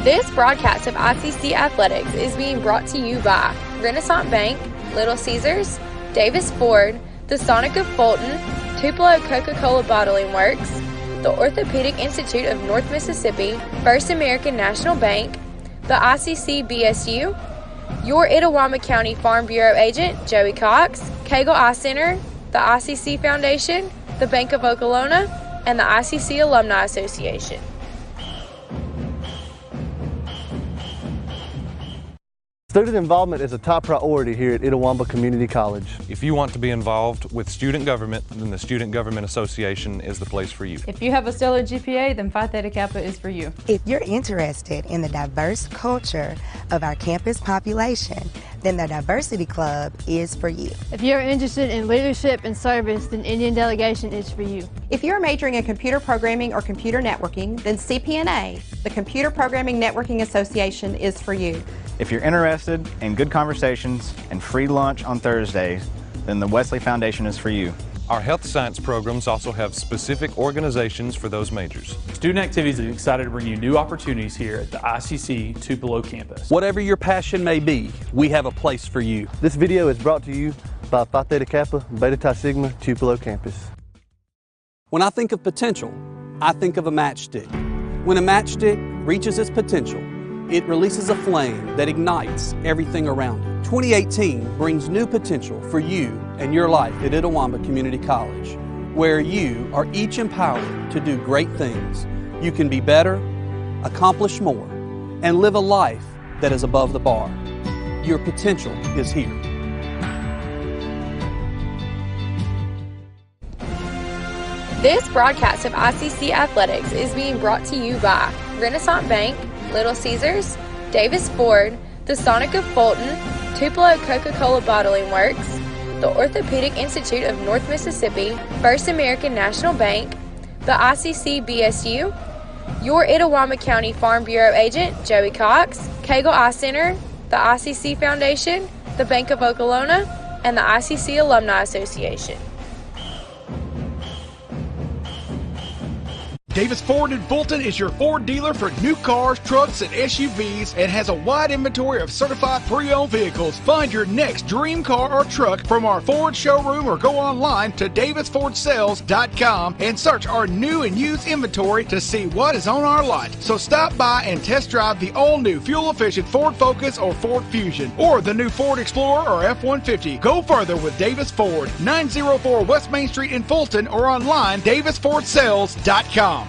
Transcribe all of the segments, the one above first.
This broadcast of ICC Athletics is being brought to you by Renaissance Bank, Little Caesars, Davis Ford, the Sonic of Fulton, Tupelo Coca-Cola Bottling Works, the Orthopedic Institute of North Mississippi, First American National Bank, the ICC BSU, your Itawamba County Farm Bureau agent, Joey Cox, Cagle Eye Center, the ICC Foundation, the Bank of Okolona, and the ICC Alumni Association. Student involvement is a top priority here at Itawamba Community College. If you want to be involved with student government, then the Student Government Association is the place for you. If you have a stellar GPA, then Phi Theta Kappa is for you. If you're interested in the diverse culture of our campus population, then the Diversity Club is for you. If you're interested in leadership and service, then Indian Delegation is for you. If you're majoring in computer programming or computer networking, then CPNA, the Computer Programming Networking Association, is for you. If you're interested in good conversations and free lunch on Thursdays, then the Wesley Foundation is for you. Our health science programs also have specific organizations for those majors. Student Activities is excited to bring you new opportunities here at the ICC Tupelo campus. Whatever your passion may be, we have a place for you. This video is brought to you by Phi Theta Kappa, Beta Chi Sigma, Tupelo campus. When I think of potential, I think of a matchstick. When a matchstick reaches its potential, it releases a flame that ignites everything around it. 2018 brings new potential for you and your life at Itawamba Community College, where you are each empowered to do great things. You can be better, accomplish more, and live a life that is above the bar. Your potential is here. This broadcast of ICC Athletics is being brought to you by Renaissance Bank, Little Caesars, Davis Ford, the Sonic of Fulton, Tupelo Coca-Cola Bottling Works, the Orthopedic Institute of North Mississippi, First American National Bank, the ICC BSU, your Itawamba County Farm Bureau agent, Joey Cox, Cagle Eye Center, the ICC Foundation, the Bank of Okolona, and the ICC Alumni Association. Davis Ford in Fulton is your Ford dealer for new cars, trucks, and SUVs and has a wide inventory of certified pre-owned vehicles. Find your next dream car or truck from our Ford showroom or go online to davisfordsales.com and search our new and used inventory to see what is on our lot. So stop by and test drive the all-new fuel-efficient Ford Focus or Ford Fusion or the new Ford Explorer or F-150. Go further with Davis Ford, 904 West Main Street in Fulton or online davisfordsales.com.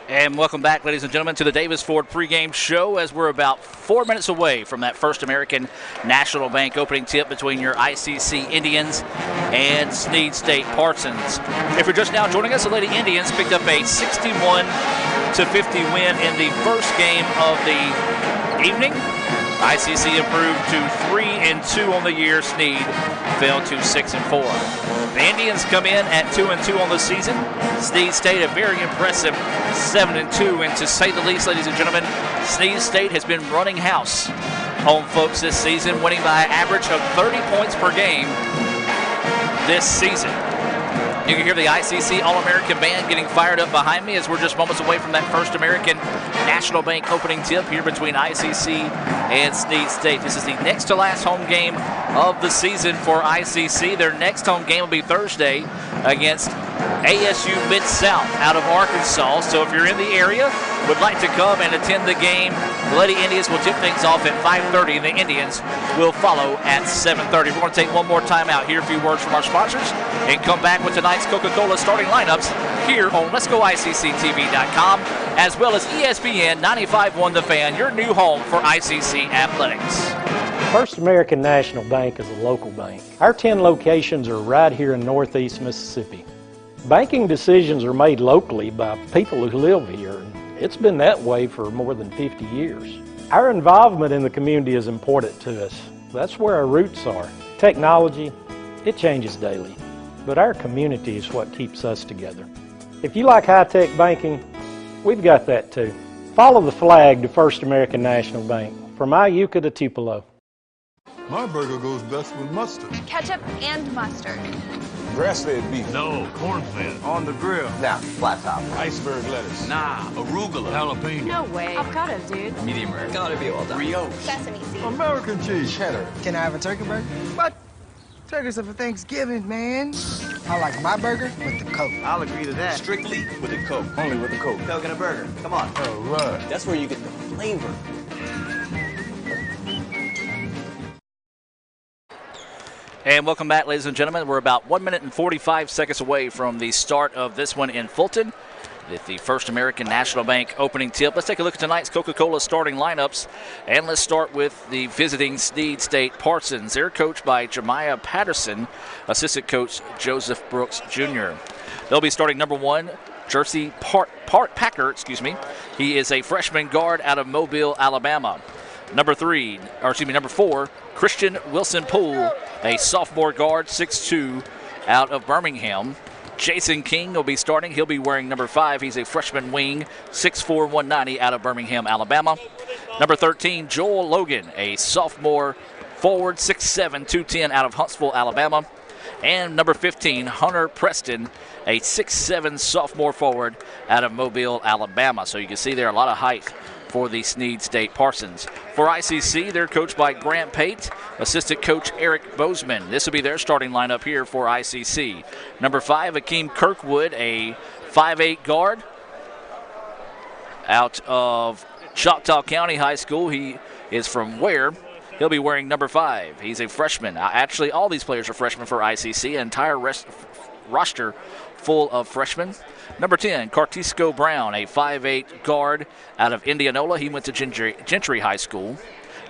And welcome back, ladies and gentlemen, to the Davis Ford pregame show as we're about 4 minutes away from that First American National Bank opening tip between your ICC Indians and Snead State Parsons. If you're just now joining us, the Lady Indians picked up a 61-50 win in the first game of the evening. ICC improved to 3-2 on the year. Snead fell to 6-4. The Indians come in at 2-2 on the season. Snead State a very impressive 7-2, and to say the least, ladies and gentlemen, Snead State has been running house on folks this season, winning by an average of 30 points per game this season. You can hear the ICC All-American Band getting fired up behind me as we're just moments away from that First American National Bank opening tip here between ICC and Snead State. This is the next to last home game of the season for ICC. Their next home game will be Thursday against ASU Mid-South out of Arkansas. So if you're in the area, would like to come and attend the game, the Lady Indians will tip things off at 5:30 and the Indians will follow at 7:30. We're going to take one more time out, hear a few words from our sponsors, and come back with tonight's Coca-Cola starting lineups here on Let'sGoICCTV.com, as well as ESPN 95.1 The Fan, your new home for ICC Athletics. First American National Bank is a local bank. Our 10 locations are right here in Northeast Mississippi. Banking decisions are made locally by people who live here. It's been that way for more than 50 years. Our involvement in the community is important to us. That's where our roots are. Technology, it changes daily, but our community is what keeps us together. If you like high-tech banking, we've got that too. Follow the flag to First American National Bank, from Iuka to Tupelo. My burger goes best with mustard. Ketchup and mustard. Grass-fed beef. No, corn-fed. On the grill. Now, flat top. Iceberg lettuce. Nah, arugula. Jalapeno. No way. Avocado, dude. Medium rare. Gotta be well done. Brioche. Sesame seeds. American cheese. Cheddar. Can I have a turkey burger? What? Turkeys are for Thanksgiving, man. I like my burger with the Coke. I'll agree to that. Strictly with a Coke. Only with the Coke. Coke and a burger. Come on. All right. That's where you get the flavor. And welcome back, ladies and gentlemen. We're about 1 minute and 45 seconds away from the start of this one in Fulton with the First American National Bank opening tip. Let's take a look at tonight's Coca-Cola starting lineups. And let's start with the visiting Snead State Parsons. They're coached by Jemiah Patterson, assistant coach Joseph Brooks Jr. They'll be starting number 1, Jersey Packer. He is a freshman guard out of Mobile, Alabama. Number 4, Christian Wilson Poole, a sophomore guard, 6'2", out of Birmingham. Jason King will be starting. He'll be wearing number 5. He's a freshman wing, 6'4", 190, out of Birmingham, Alabama. Number 13, Joel Logan, a sophomore forward, 6'7", 210, out of Huntsville, Alabama. And number 15, Hunter Preston, a 6'7", sophomore forward out of Mobile, Alabama. So you can see there a lot of height for the Snead State Parsons. For ICC, they're coached by Grant Pate, assistant coach Eric Bozeman. This will be their starting lineup here for ICC. Number 5, Akeem Kirkwood, a 5'8" guard out of Choctaw County High School. He is from Ware. He'll be wearing number 5. He's a freshman. Actually, all these players are freshmen for ICC. Entire roster full of freshmen. Number 10, Cartisco Brown, a 5'8" guard out of Indianola. He went to Gentry High School.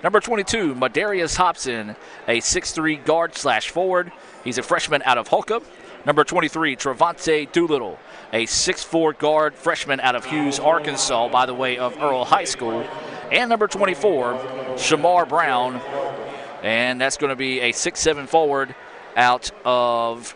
Number 22, Madarius Hobson, a 6'3" guard/forward. He's a freshman out of Holcomb. Number 23, Trevante Doolittle, a 6'4" guard freshman out of Hughes, Arkansas, by the way of Earl High School. And number 24, Shamar Brown, and that's going to be a 6'7" forward out of...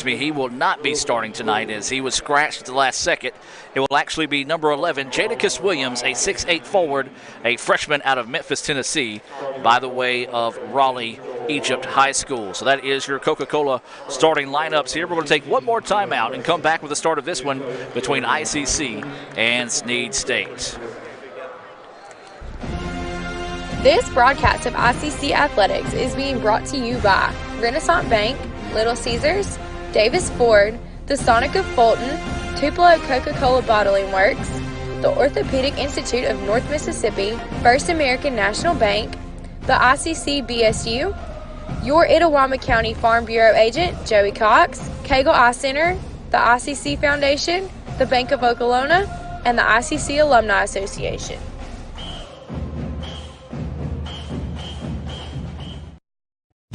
he will not be starting tonight as he was scratched at the last second. It will actually be number 11, Jadakiss Williams, a 6'8" forward, a freshman out of Memphis, Tennessee, by the way of Raleigh Egypt High School. So that is your Coca-Cola starting lineups here. We're going to take one more timeout and come back with the start of this one between ICC and Snead State. This broadcast of ICC Athletics is being brought to you by Renaissance Bank, Little Caesars, Davis Ford, the Sonic of Fulton, Tupelo Coca-Cola Bottling Works, the Orthopedic Institute of North Mississippi, First American National Bank, the ICC BSU, your Itawama County Farm Bureau agent, Joey Cox, Cagle Eye Center, the ICC Foundation, the Bank of Okolona, and the ICC Alumni Association.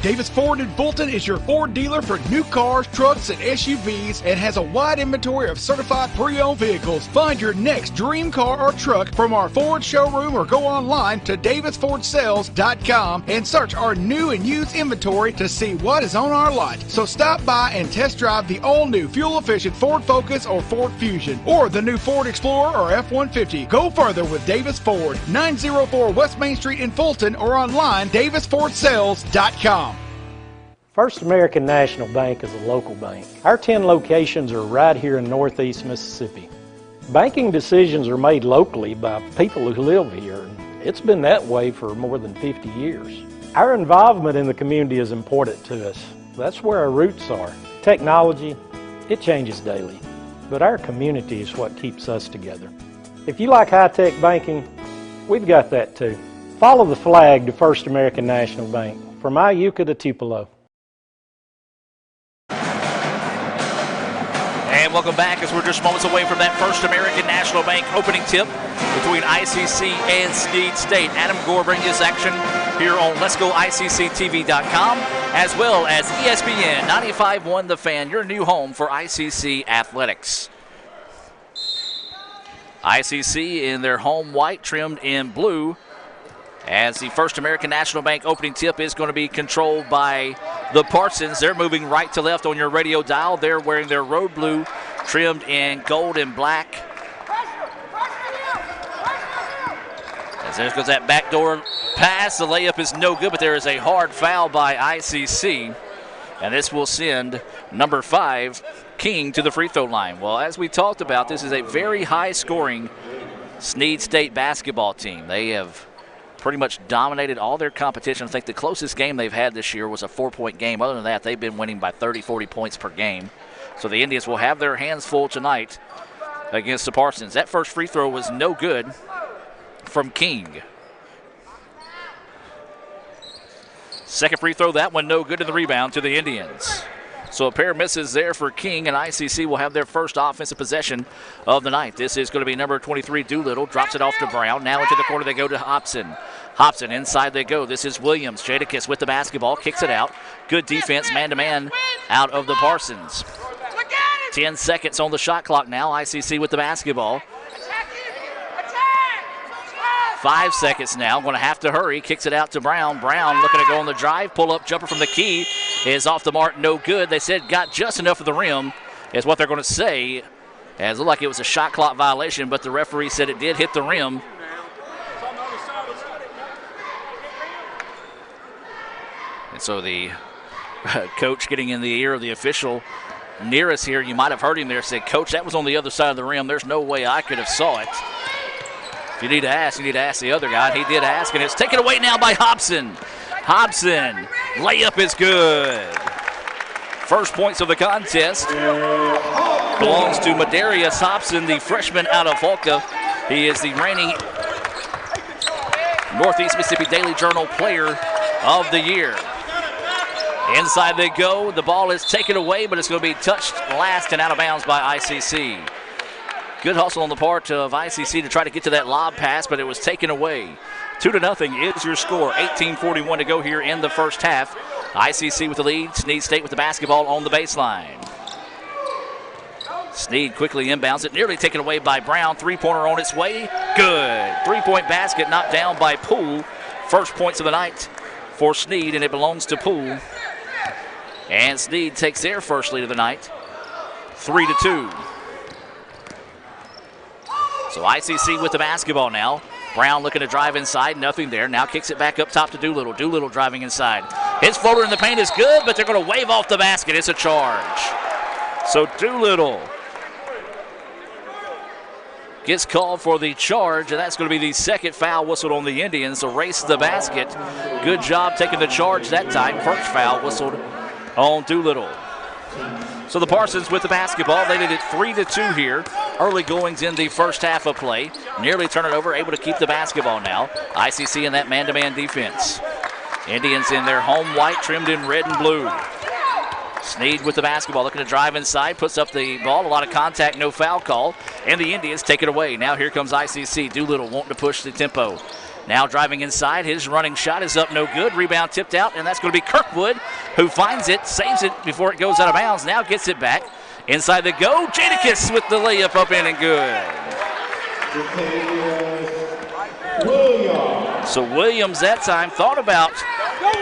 Davis Ford in Fulton is your Ford dealer for new cars, trucks, and SUVs and has a wide inventory of certified pre-owned vehicles. Find your next dream car or truck from our Ford showroom or go online to davisfordsales.com and search our new and used inventory to see what is on our lot. So stop by and test drive the all-new fuel-efficient Ford Focus or Ford Fusion or the new Ford Explorer or F-150. Go further with Davis Ford, 904 West Main Street in Fulton or online davisfordsales.com. First American National Bank is a local bank. Our 10 locations are right here in Northeast Mississippi. Banking decisions are made locally by people who live here, and it's been that way for more than 50 years. Our involvement in the community is important to us. That's where our roots are. Technology, it changes daily, but our community is what keeps us together. If you like high-tech banking, we've got that too. Follow the flag to First American National Bank, from Iuka to Tupelo. And welcome back as we're just moments away from that First American National Bank opening tip between ICC and Snead State. Adam Gore bringing us action here on Let'sGoICCTV.com as well as ESPN 95.1 The Fan, your new home for ICC athletics. ICC in their home white trimmed in blue, as the First American National Bank opening tip is going to be controlled by the Parsons. They're moving right to left on your radio dial. They're wearing their road blue trimmed in gold and black. As there goes that backdoor pass. The layup is no good, but there is a hard foul by ICC. and this will send number 5, King, to the free throw line. Well, as we talked about, this is a very high-scoring Snead State basketball team. They have pretty much dominated all their competition. I think the closest game they've had this year was a 4-point game. Other than that, they've been winning by 30, 40 points per game. So the Indians will have their hands full tonight against the Parsons. That first free throw was no good from King. Second free throw, that one no good, to the rebound to the Indians. So a pair of misses there for King, and ICC will have their first offensive possession of the night. This is going to be number 23, Doolittle. Drops it off to Brown. Now into the corner they go to Hobson. Hobson, inside they go. This is Williams. Jadakiss with the basketball. Kicks it out. Good defense, man-to-man out of the Parsons. 10 seconds on the shot clock now. ICC with the basketball. 5 seconds now. Going to have to hurry. Kicks it out to Brown. Brown looking to go on the drive. Pull-up jumper from the key is off the mark. No good. They said got just enough of the rim is what they're going to say. As it looked like it was a shot clock violation, but the referee said it did hit the rim. And so the coach getting in the ear of the official near us here, you might have heard him there, said, "Coach, that was on the other side of the rim. There's no way I could have saw it." If you need to ask, you need to ask the other guy. He did ask, and it's taken away now by Hobson. Hobson, layup is good. First points of the contest belongs to Madarius Hobson, the freshman out of Falca. He is the reigning Northeast Mississippi Daily Journal Player of the Year. Inside they go. The ball is taken away, but it's going to be touched last and out of bounds by ICC. Good hustle on the part of ICC to try to get to that lob pass, but it was taken away. 2-0 is your score. 18:41 to go here in the first half. ICC with the lead. Snead State with the basketball on the baseline. Snead quickly inbounds it, nearly taken away by Brown. Three-pointer on its way. Good. Three-point basket knocked down by Poole. First points of the night for Snead, and it belongs to Poole. And Snead takes their first lead of the night, 3-2. So ICC with the basketball now. Brown looking to drive inside, nothing there. Now kicks it back up top to Doolittle. Doolittle driving inside. His floater in the paint is good, but they're going to wave off the basket. It's a charge. So Doolittle gets called for the charge, and that's going to be the second foul whistled on the Indians. So race to the basket. Good job taking the charge that time. First foul whistled on Doolittle. So the Parsons with the basketball. They did it 3-2 here. Early goings in the first half of play. Nearly turn it over, able to keep the basketball now. ICC in that man-to-man defense. Indians in their home white, trimmed in red and blue. Snead with the basketball, looking to drive inside, puts up the ball. A lot of contact, no foul call. And the Indians take it away. Now here comes ICC. Doolittle wanting to push the tempo. Now driving inside, his running shot is up, no good. Rebound tipped out, and that's going to be Kirkwood, who finds it, saves it before it goes out of bounds. Now gets it back. Inside they go. Jadakiss with the layup up in and good. So Williams that time thought about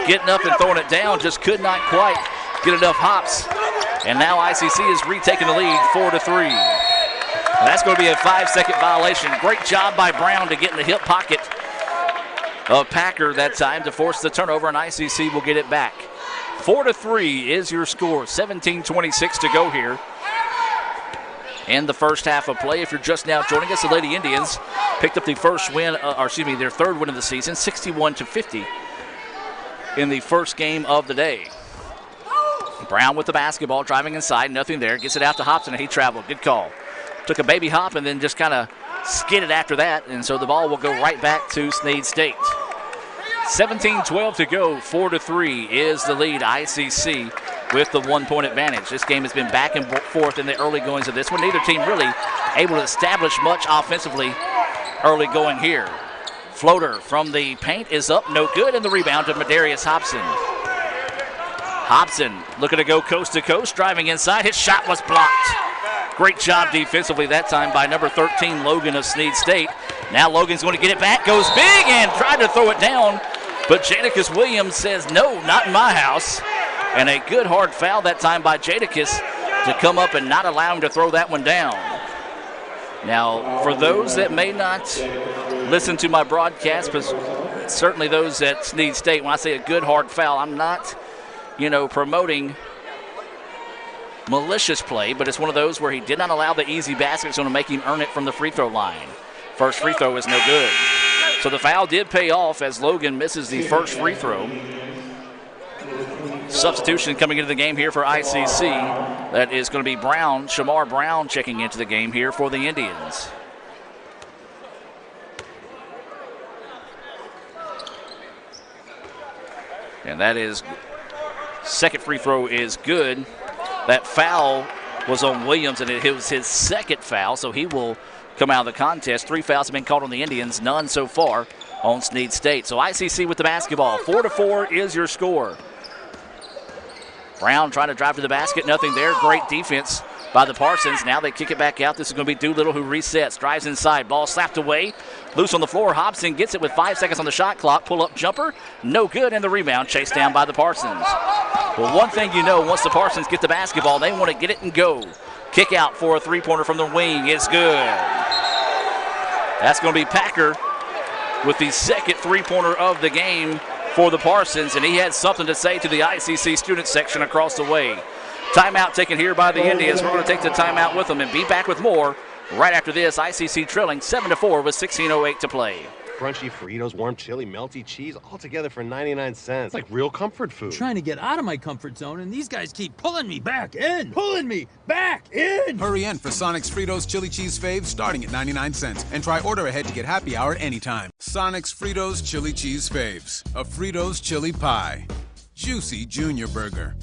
getting up and throwing it down, just could not quite get enough hops. And now ICC is retaking the lead 4-3. And that's going to be a 5-second violation. Great job by Brown to get in the hip pocket of Packer that time to force the turnover, and ICC will get it back. 4-3 is your score. 17:26 to go here in the first half of play. If you're just now joining us, the Lady Indians picked up the first win, their third win of the season, 61-50 in the first game of the day. Brown with the basketball, driving inside, nothing there. Gets it out to Hobson, and he traveled. Good call. Took a baby hop and then just kind of skidded after that, and so the ball will go right back to Snead State. 17-12 to go. 4-3 is the lead. ICC with the 1-point advantage. This game has been back and forth in the early goings of this one. Neither team really able to establish much offensively early going here. Floater from the paint is up, no good, and the rebound to Madarius Hobson. Hobson looking to go coast to coast, driving inside. His shot was blocked. Great job defensively that time by number 13, Logan of Snead State. Now Logan's going to get it back, goes big and tried to throw it down, but Jadakiss Williams says, no, not in my house. And a good hard foul that time by Jadakiss to come up and not allow him to throw that one down. Now, for those that may not listen to my broadcast, but certainly those at Snead State, when I say a good hard foul, I'm not promoting malicious play, but it's one of those where he did not allow the easy basket. It's going to make him earn it from the free throw line. First free throw is no good. So the foul did pay off as Logan misses the first free throw. Substitution coming into the game here for ICC. That is going to be Brown, Shamar Brown checking into the game here for the Indians. And that is, second free throw is good. That foul was on Williams, and it was his second foul, so he will come out of the contest. 3 fouls have been called on the Indians, none so far on Snead State. So ICC with the basketball. 4-4 is your score. Brown trying to drive to the basket, nothing there. Great defense by the Parsons. Now they kick it back out. This is going to be Doolittle who resets, drives inside, ball slapped away. Loose on the floor. Hobson gets it with 5 seconds on the shot clock. Pull-up jumper, no good, and the rebound chased down by the Parsons. Well, one thing you know, once the Parsons get the basketball, they want to get it and go. Kick out for a three-pointer from the wing is good. That's going to be Packer with the second three-pointer of the game for the Parsons, and he had something to say to the ICC student section across the way. Timeout taken here by the Indians. We're going to take the timeout with them and be back with more right after this. ICC trailing 7-4 with 16:08 to play. Crunchy Fritos, warm chili, melty cheese, all together for 99 cents. Like real comfort food. Trying to get out of my comfort zone, and these guys keep pulling me back in. Pulling me back in. Hurry in for Sonic's Fritos Chili Cheese Faves starting at 99 cents. And try order ahead to get happy hour anytime. Sonic's Fritos Chili Cheese Faves. A Fritos chili pie. Juicy Junior Burger.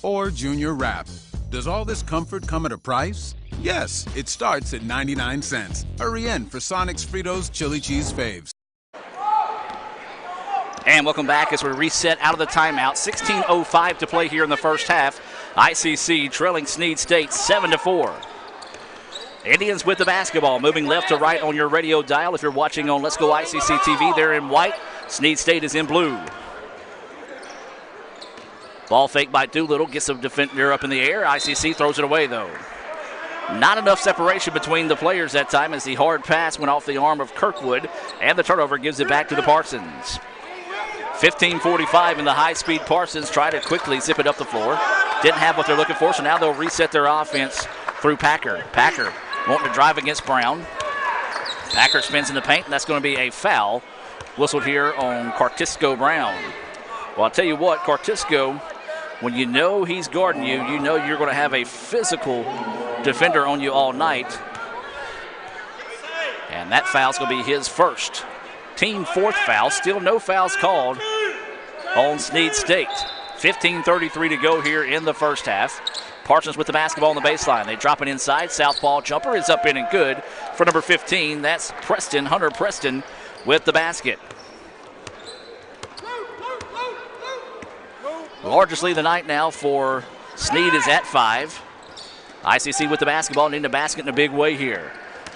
Or Junior Wrap. Does all this comfort come at a price? Yes, it starts at 99 cents. Hurry in for Sonic's Fritos Chili Cheese Faves. And welcome back as we reset out of the timeout. 16:05 to play here in the first half. ICC trailing Snead State 7-4. Indians with the basketball, moving left to right on your radio dial. If you're watching on Let's Go ICC TV, they're in white. Snead State is in blue. Ball fake by Doolittle, gets the defender up in the air. ICC throws it away, though. Not enough separation between the players that time as the hard pass went off the arm of Kirkwood, and the turnover gives it back to the Parsons. 15:45 in the high-speed Parsons try to quickly zip it up the floor. Didn't have what they're looking for, so now they'll reset their offense through Packer. Packer wanting to drive against Brown. Packer spins in the paint, and that's going to be a foul whistled here on Cartisco Brown. Well, I'll tell you what, Cartisco, when you know he's guarding you, you know you're going to have a physical defender on you all night. And that foul's going to be his first. Team fourth foul. Still no fouls called on Snead State. 15:33 to go here in the first half. Parsons with the basketball on the baseline. They drop it inside. Southpaw jumper is up in and good for number 15. That's Preston, Hunter Preston with the basket. Largest lead of the night now for Snead is at 5. ICC with the basketball, needing a basket in a big way here.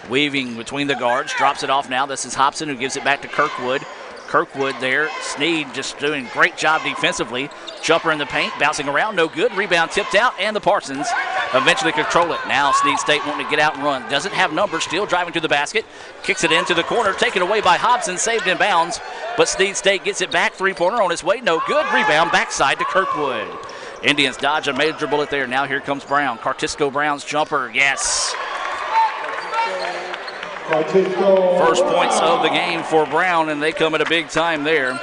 Weaving between the guards, drops it off now. This is Hobson who gives it back to Kirkwood. Kirkwood there. Snead just doing a great job defensively. Jumper in the paint, bouncing around, no good. Rebound tipped out, and the Parsons eventually control it. Now Snead State wanting to get out and run. Doesn't have numbers, still driving to the basket. Kicks it into the corner, taken away by Hobson, saved in bounds. But Snead State gets it back, three-pointer on its way, no good. Rebound backside to Kirkwood. Indians dodge a major bullet there. Now here comes Brown. Cartisco Brown's jumper, yes. First points of the game for Brown, and they come at a big time there.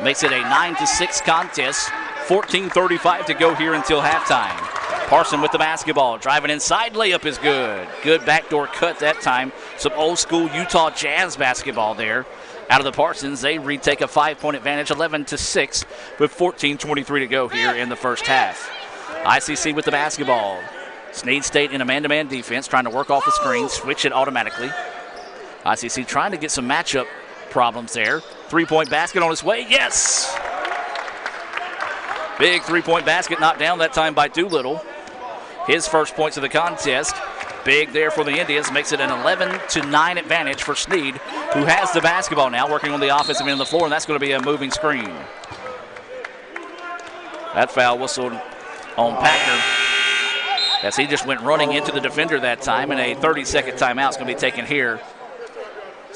Makes it a 9-6 contest. 14:35 to go here until halftime. Parson with the basketball, driving inside, layup is good. Good backdoor cut that time. Some old school Utah Jazz basketball there. Out of the Parsons, they retake a 5-point advantage, 11-6, with 14:23 to go here in the first half. ICC with the basketball. Snead State in a man-to-man defense, trying to work off the screen, switch it automatically. ICC trying to get some matchup problems there. Three-point basket on its way, yes! Big three-point basket knocked down that time by Doolittle. His first points of the contest. Big there for the Indians, makes it an 11-9 advantage for Snead, who has the basketball now, working on the offensive end of the floor, and that's going to be a moving screen. That foul whistled on Packer, as he just went running into the defender that time, and a 30-second timeout is going to be taken here.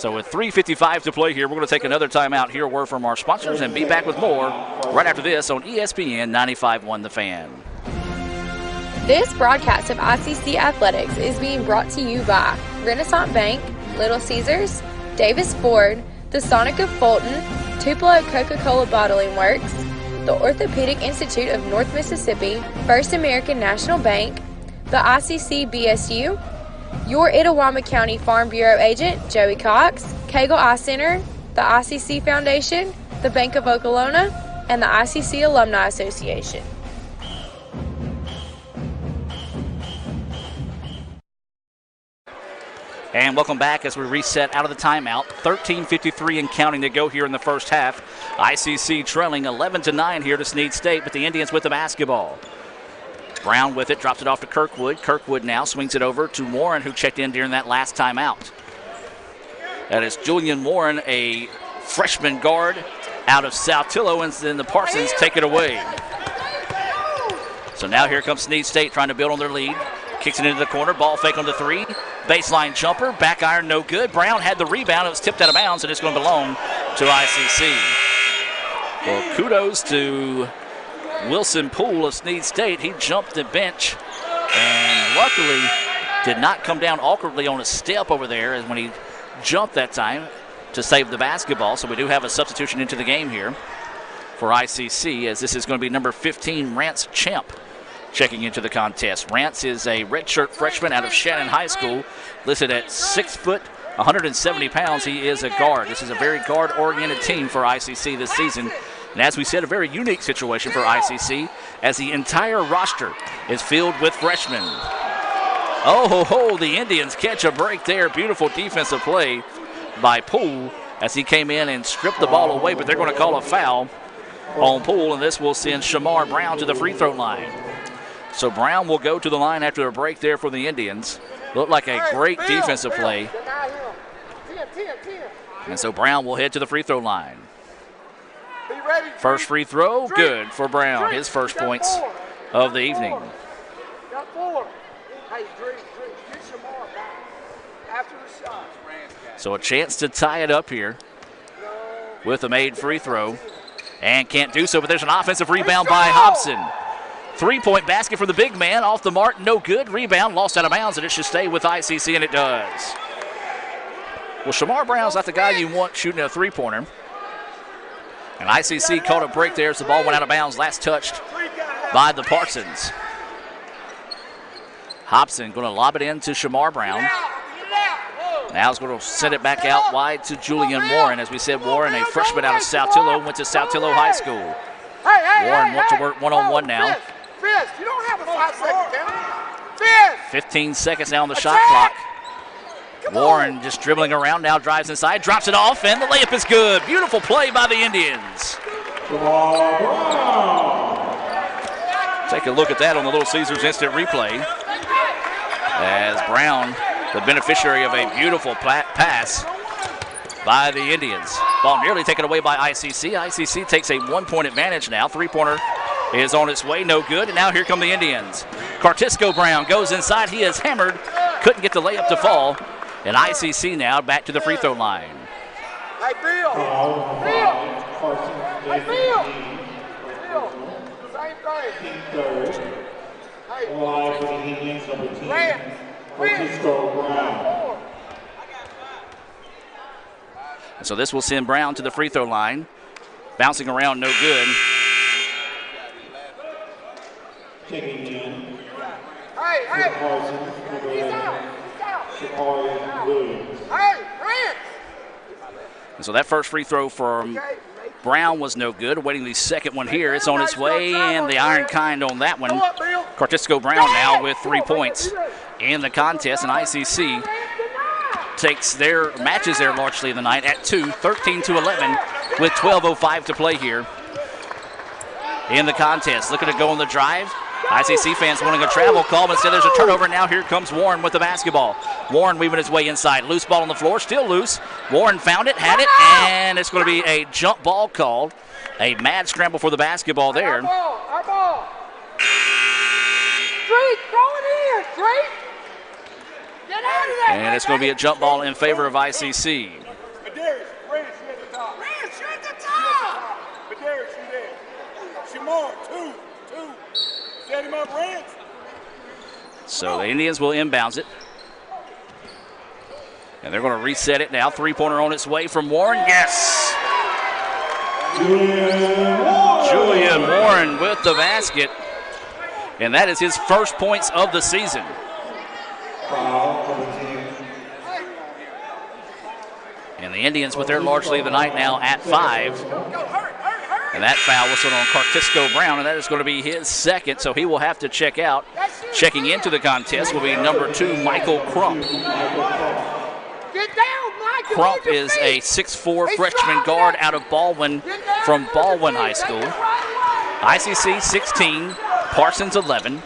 So with 3:55 to play here, we're going to take another timeout, hear a word from our sponsors, and be back with more right after this on ESPN 95.1 The Fan. This broadcast of ICC Athletics is being brought to you by Renaissance Bank, Little Caesars, Davis Ford, the Sonic of Fulton, Tupelo Coca-Cola Bottling Works, the Orthopedic Institute of North Mississippi, First American National Bank, the ICC BSU, your Itawamba County Farm Bureau agent, Joey Cox, Cagle Eye Center, the ICC Foundation, the Bank of Okolona, and the ICC Alumni Association. And welcome back as we reset out of the timeout. 13:53 and counting to go here in the first half. ICC trailing 11-9 here to Snead State, but the Indians with the basketball. Brown with it, drops it off to Kirkwood. Kirkwood now swings it over to Warren, who checked in during that last timeout. That is Julian Warren, a freshman guard out of South Tillow, and then the Parsons take it away. So now here comes Snead State trying to build on their lead. Kicks it into the corner, ball fake on the three. Baseline jumper, back iron no good. Brown had the rebound, it was tipped out of bounds, and it's going to belong to ICC. Well, kudos to Wilson Poole of Snead State. He jumped the bench and luckily did not come down awkwardly on a step over there as when he jumped that time to save the basketball. So we do have a substitution into the game here for ICC, as this is going to be number 15, Rance Champ, checking into the contest. Rance is a redshirt freshman out of Shannon High School, listed at 6 foot, 170 pounds. He is a guard. This is a very guard-oriented team for ICC this season. And as we said, a very unique situation for ICC, as the entire roster is filled with freshmen. Oh, ho, ho, the Indians catch a break there. Beautiful defensive play by Poole as he came in and stripped the ball away, but they're going to call a foul on Poole, and this will send Shamar Brown to the free throw line. So Brown will go to the line after a break there for the Indians. Looked like a great defensive play. And so Brown will head to the free throw line. First free throw, good for Brown. His first points of the evening. So a chance to tie it up here with a made free throw. And can't do so, but there's an offensive rebound by Hobson. Three-point basket for the big man, off the mark, no good. Rebound, lost out of bounds, and it should stay with ICC, and it does. Well, Shamar Brown's not the guy you want shooting a three-pointer. And ICC caught a break there as the ball went out of bounds, last touched by the Parsons. Hobson going to lob it in to Shamar Brown. Now he's going to send it back out wide to Julian Warren. As we said, Warren, a freshman out of South Tillow, went to South Tillow High School. Warren wants to work one-on-one now. Fist, you don't have a 5-second penalty. 15 seconds now on the shot clock. Warren just dribbling around now, drives inside, drops it off, and the layup is good. Beautiful play by the Indians. Take a look at that on the Little Caesars instant replay. As Brown, the beneficiary of a beautiful pass by the Indians. Ball nearly taken away by ICC. ICC takes a 1-point advantage now. Three-pointer is on its way, no good. And now here come the Indians. Cartisco Brown goes inside. He is hammered. Couldn't get the layup to fall. And ICC now back to the free throw line. Hey, Bill. Hey, Bill. Same thing. Hey, And so this will send Brown to the free throw line. Bouncing around, no good. Hey, he's out. Hey, Rance. And so that first free throw from Brown was no good. Awaiting the second one here. It's on its way, and the iron kind on that one. Cartisco Brown now with 3 points in the contest, and ICC takes their matches there largely of the night at 2, 13-11, with 12:05 to play here in the contest. Looking to go on the drive. ICC fans wanting a travel call, but instead there's a turnover. Now here comes Warren with the basketball. Warren weaving his way inside. Loose ball on the floor, still loose. Warren found it, had it, and it's going to be a jump ball called. A mad scramble for the basketball there. Our ball. Drake, throw it in, Drake. Get out of there. And it's going to be a jump ball in favor of ICC. Set him up, Rance. So the Indians will inbounds it. And they're going to reset it now. Three-pointer on its way from Warren. Yes! Julian Warren with the basket. And that is his first points of the season. And the Indians with their large lead of the night now at 5. And that foul whistled on Cartisco Brown, and that is going to be his second, so he will have to check out. Checking into the contest will be number 2, Michael Crump. Crump is a 6'4" freshman guard out of Baldwin from Baldwin High School. ICC 16, Parsons 11.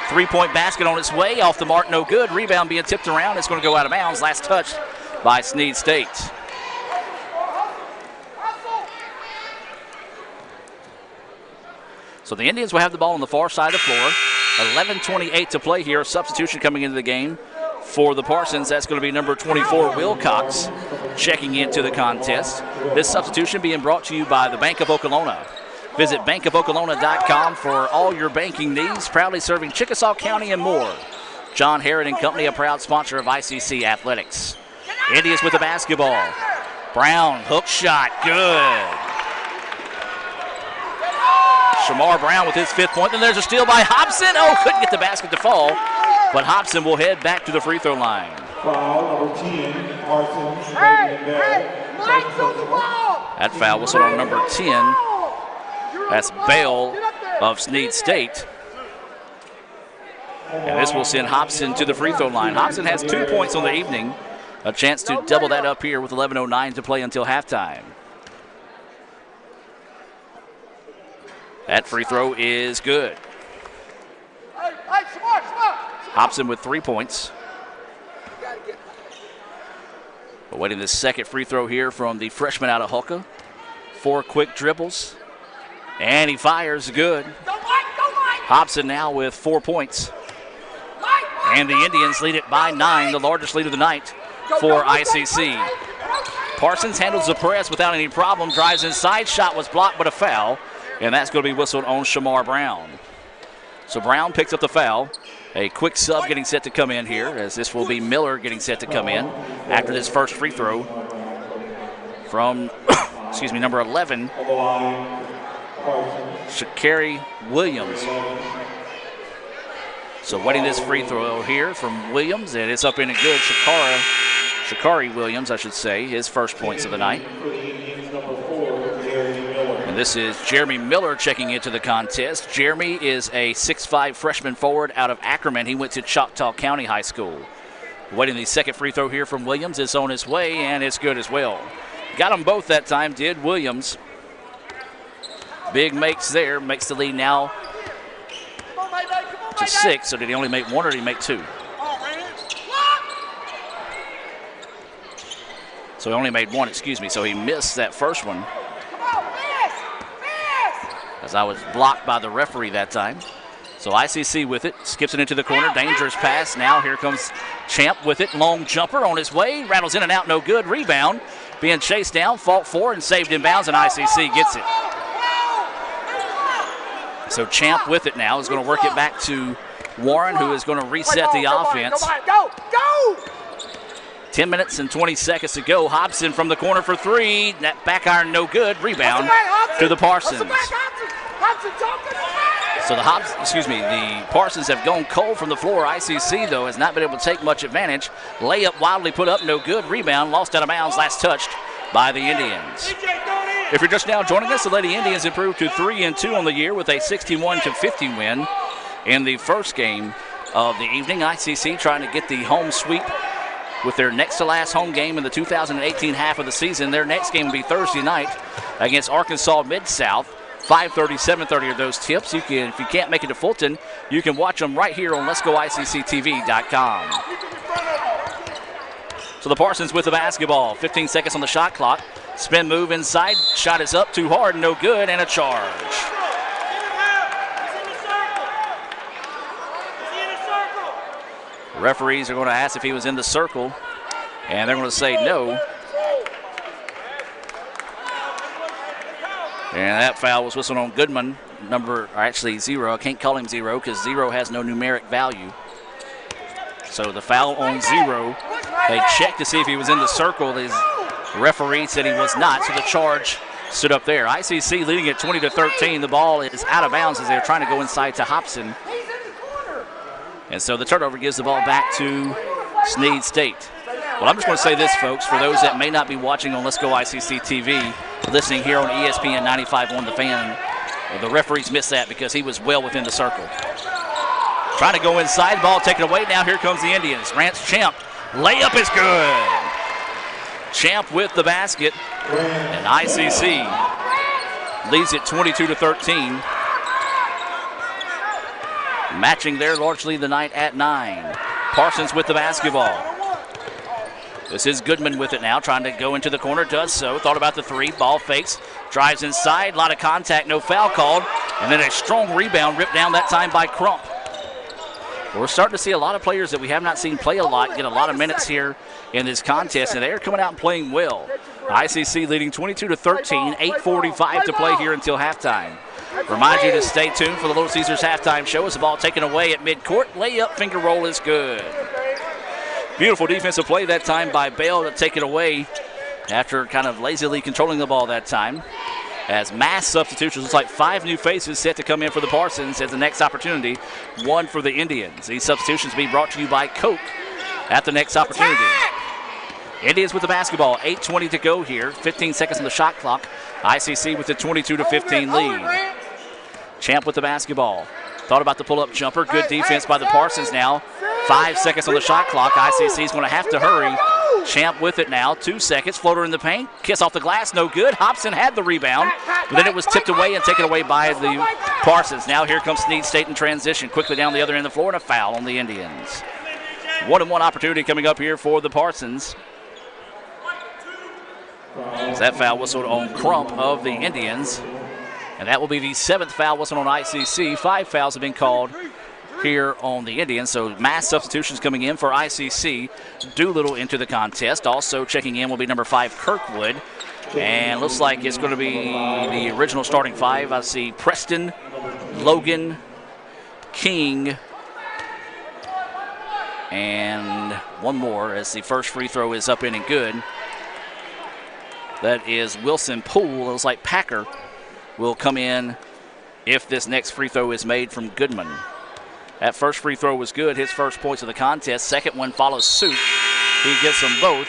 Three-point basket on its way, off the mark, no good. Rebound being tipped around, it's going to go out of bounds. Last touch by Snead State. So the Indians will have the ball on the far side of the floor. 11:28 to play here. Substitution coming into the game for the Parsons. That's going to be number 24, Wilcox, checking into the contest. This substitution being brought to you by the Bank of Okolona. Visit bankofokolona.com for all your banking needs. Proudly serving Chickasaw County and more. John Herod and Company, a proud sponsor of ICC Athletics. Indians with the basketball. Brown, hook shot, good. Shamar Brown with his 5th point. Then there's a steal by Hobson. Oh, couldn't get the basket to fall. But Hobson will head back to the free throw line. Foul number 10, Parsons. That foul whistled on number 10. That's Bale of Snead State. And this will send Hobson to the free throw line. Hobson has 2 points on the evening. A chance to double that up here with 11:09 to play until halftime. That free throw is good. Hobson with 3 points. Awaiting the second free throw here from the freshman out of Hulka. 4 quick dribbles. And he fires good. Hobson now with 4 points. And the Indians lead it by 9, the largest lead of the night for ICC. Parsons handles the press without any problem. Drives inside, shot was blocked, but a foul. And that's going to be whistled on Shamar Brown. So Brown picks up the foul. A quick sub getting set to come in here, as this will be Miller getting set to come in after this first free throw from, number 11, Shakari Williams. So waiting this free throw here from Williams, and it's up in a good. Shakari Williams, I should say, his first points of the night. And this is Jeremy Miller checking into the contest. Jeremy is a 6'5" freshman forward out of Ackerman. He went to Choctaw County High School. Waiting the second free throw here from Williams. It's on its way, and it's good as well. Got them both that time, did Williams. Big makes there, makes the lead now to 6. So did he only make 1 or did he make 2? So he only made 1, so he missed that first one. As I was blocked by the referee that time. So ICC with it, skips it into the corner, dangerous pass. Now here comes Champ with it, long jumper on his way, rattles in and out, no good. Rebound, being chased down, fought for and saved in bounds, and ICC gets it. So Champ with it now is going to work it back to Warren, who is going to reset the offense. Go! 10 minutes and 20 seconds to go. Hobson from the corner for 3. That back iron no good. Rebound to the Parsons. So the Parsons have gone cold from the floor. ICC, though, has not been able to take much advantage. Layup wildly put up, no good. Rebound lost out of bounds, last touched by the Indians. If you're just now joining us, the Lady Indians improved to 3-2 on the year with a 61-50 win in the first game of the evening. ICC trying to get the home sweep with their next to last home game in the 2018 half of the season. Their next game will be Thursday night against Arkansas Mid-South. 5:30, 7:30 are those tips. If you can't make it to Fulton, you can watch them right here on Let'sGoICCTV.com. So the Parsons with the basketball. 15 seconds on the shot clock. Spin move inside. Shot is up, too hard, no good, and a charge. The referees are going to ask if he was in the circle, and they're going to say no. And that foul was whistled on Goodman, zero. I can't call him zero because zero has no numeric value. So the foul on zero. They checked to see if he was in the circle. The referee said he was not, so the charge stood up there. ICC leading at 20-13. The ball is out of bounds as they're trying to go inside to Hobson. And so the turnover gives the ball back to Snead State. Well, I'm just going to say this, folks, for those that may not be watching on Let's Go ICC TV, listening here on ESPN 95.1 The Fan, the referees missed that because he was well within the circle. Trying to go inside, ball taken away. Now here comes the Indians. Rance Champ, layup is good. Champ with the basket, and ICC leads it 22-13. Matching there largely the night at 9. Parsons with the basketball. This is Goodman with it now, trying to go into the corner, does so. Thought about the three, ball fakes, drives inside, a lot of contact, no foul called, and then a strong rebound ripped down that time by Crump. We're starting to see a lot of players that we have not seen play a lot get a lot of minutes here in this contest, and they're coming out and playing well. ICC leading 22-13, 8:45 to play here until halftime. Remind you to stay tuned for the Little Caesars halftime show as the ball taken away at midcourt. Layup, finger roll is good. Beautiful defensive play that time by Bale to take it away after kind of lazily controlling the ball that time. As mass substitutions, looks like 5 new faces set to come in for the Parsons as the next opportunity, 1 for the Indians. These substitutions being brought to you by Coke at the next opportunity. Indians with the basketball, 8:20 to go here, 15 seconds on the shot clock. ICC with the 22-15 lead. Champ with the basketball. Thought about the pull-up jumper. Good defense by the Parsons now. 5 seconds on the shot clock. ICC is going to have to hurry. Champ with it now. 2 seconds. Floater in the paint. Kiss off the glass. No good. Hobson had the rebound, but then it was tipped away and taken away by the Parsons. Now here comes Snead State in transition. Quickly down the other end of the floor and a foul on the Indians. 1-on-1 opportunity coming up here for the Parsons. That foul whistled on Crump of the Indians. And that will be the 7th foul whistled on ICC. 5 fouls have been called here on the Indians. So mass substitutions coming in for ICC. Doolittle into the contest. Also checking in will be number 5, Kirkwood. And looks like it's going to be the original starting 5. I see Preston, Logan, King, and one more as the first free throw is up in and good. That is Wilson Poole. It looks like Packer will come in if this next free throw is made from Goodman. That first free throw was good, his first points of the contest. Second one follows suit. He gets them both.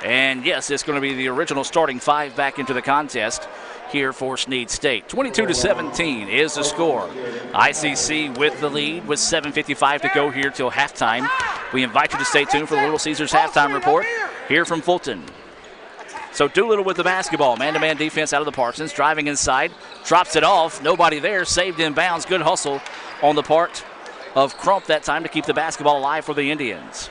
And yes, it's going to be the original starting 5 back into the contest here for Snead State. 22-17 is the score. ICC with the lead with 7:55 to go here till halftime. We invite you to stay tuned for the Little Caesars halftime report here from Fulton. So Doolittle with the basketball. Man-to-man defense out of the Parsons. Driving inside. Drops it off. Nobody there. Saved in bounds. Good hustle on the part of Crump that time to keep the basketball alive for the Indians.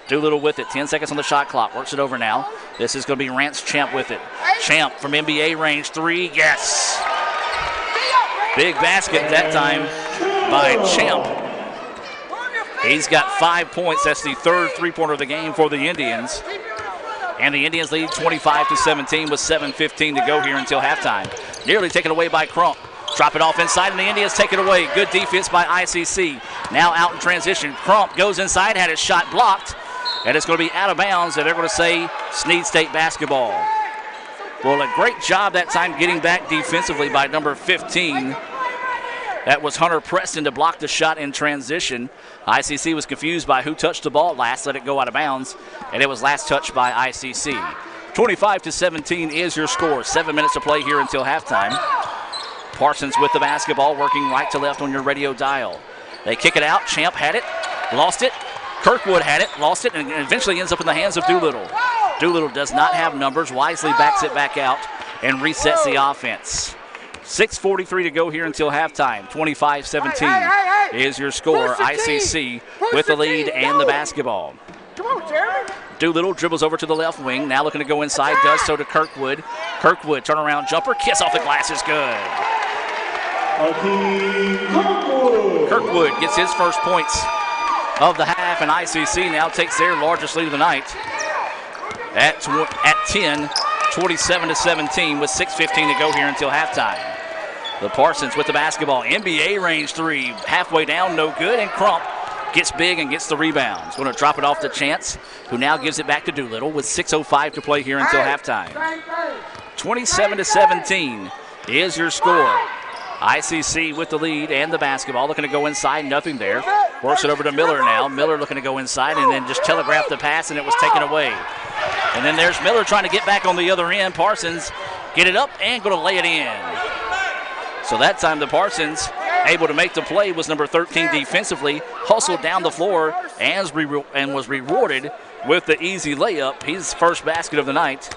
Doolittle with it. 10 seconds on the shot clock. Works it over now. This is going to be Rance Champ with it. Champ from NBA range. 3. Yes. Big basket that time by Champ. He's got 5 points. That's the 3rd three-pointer of the game for the Indians. And the Indians lead 25-17 with 7:15 to go here until halftime. Nearly taken away by Crump. Drop it off inside, and the Indians take it away. Good defense by ICC. Now out in transition. Crump goes inside, had his shot blocked, and it's going to be out of bounds, and they're going to say Snead State basketball. Well, a great job that time getting back defensively by number 15. That was Hunter Preston to block the shot in transition. ICC was confused by who touched the ball last, let it go out of bounds, and it was last touched by ICC. 25-17 is your score. 7 minutes to play here until halftime. Parsons with the basketball, working right to left on your radio dial. They kick it out. Champ had it, lost it. Kirkwood had it, lost it, and eventually ends up in the hands of Doolittle. Doolittle does not have numbers, wisely backs it back out and resets the offense. 6:43 to go here until halftime. 25-17 is your score. ICC with the lead and the basketball. Come on, Jeremy. Doolittle dribbles over to the left wing. Now looking to go inside. Does so to Kirkwood. Kirkwood, turnaround jumper. Kiss off the glass is good. Kirkwood gets his first points of the half, and ICC now takes their largest lead of the night at 10. 27-17 with 6:15 to go here until halftime. The Parsons with the basketball. NBA range three. Halfway down, no good. And Crump gets big and gets the rebound. He's going to drop it off to Chance, who now gives it back to Doolittle with 6:05 to play here until halftime. 27-17 is your score. ICC with the lead and the basketball. Looking to go inside, nothing there. Works it over to Miller now. Miller looking to go inside and then just telegraphed the pass, and it was taken away. And then there's Miller trying to get back on the other end. Parsons get it up and going to lay it in. So that time the Parsons able to make the play was number 13 defensively, hustled down the floor and was rewarded with the easy layup. His first basket of the night.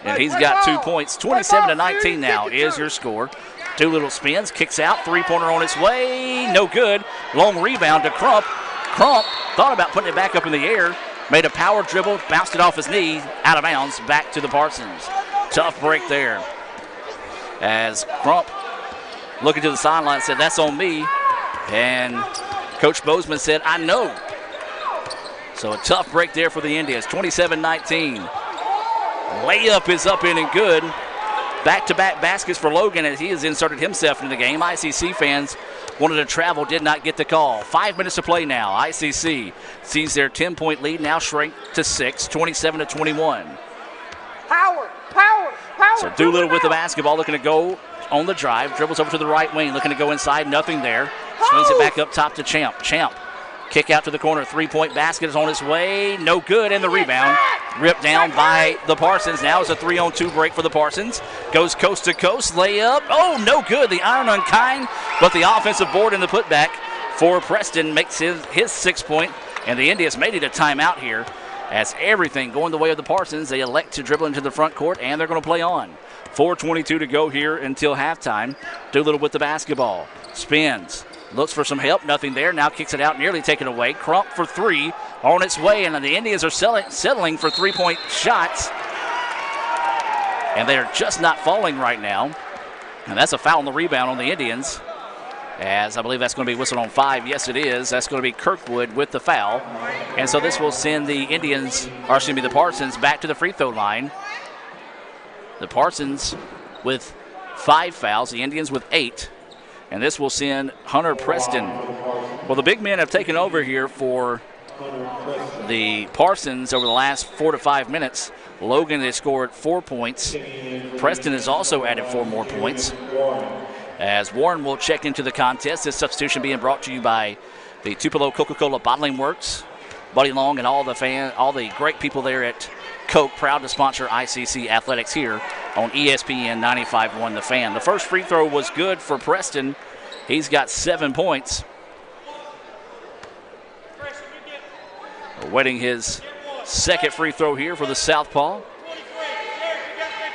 And he's got 2 points. 27-19 now is your score. Doolittle spins, kicks out, three-pointer on its way, no good. Long rebound to Crump. Crump thought about putting it back up in the air, made a power dribble, bounced it off his knee, out of bounds, back to the Parsons. Tough break there. As Crump looking to the sideline said, that's on me. And Coach Bozeman said, I know. So a tough break there for the Indians. 27-19. Layup is up in and good. Back-to-back baskets for Logan as he has inserted himself into the game. ICC fans wanted to travel, did not get the call. 5 minutes to play now. ICC sees their 10-point lead now shrink to 6, 27-21. Power. So Doolittle with the basketball, looking to go on the drive. Dribbles over to the right wing, looking to go inside. Nothing there. Swings it back up top to Champ. Champ, kick out to the corner. Three-point basket is on its way. No good, and the rebound ripped down by the Parsons. Now it's a 3-on-2 break for the Parsons. Goes coast to coast. Layup. Oh, no good. The iron unkind, but the offensive board in the putback for Preston makes his 6 point, and the Indians made it a timeout here. As everything going the way of the Parsons, they elect to dribble into the front court, and they're going to play on. 4:22 to go here until halftime. Doolittle with the basketball. Spins. Looks for some help. Nothing there. Now kicks it out, nearly taken away. Crump for three on its way, and the Indians are settling for three-point shots. And they're just not falling right now. And that's a foul on the rebound on the Indians. As I believe that's going to be whistled on 5. Yes, it is. That's going to be Kirkwood with the foul. And so this will send the the Parsons back to the free throw line. The Parsons with 5 fouls, the Indians with 8. And this will send Hunter Preston. Well, the big men have taken over here for the Parsons over the last 4 to 5 minutes. Logan has scored 4 points. Preston has also added 4 more points. As Warren will check into the contest, this substitution being brought to you by the Tupelo Coca-Cola Bottling Works, Buddy Long, and all the great people there at Coke, proud to sponsor ICC Athletics here on ESPN 95.1 The Fan. The first free throw was good for Preston. He's got 7 points. Awaiting his second free throw here for the Southpaw.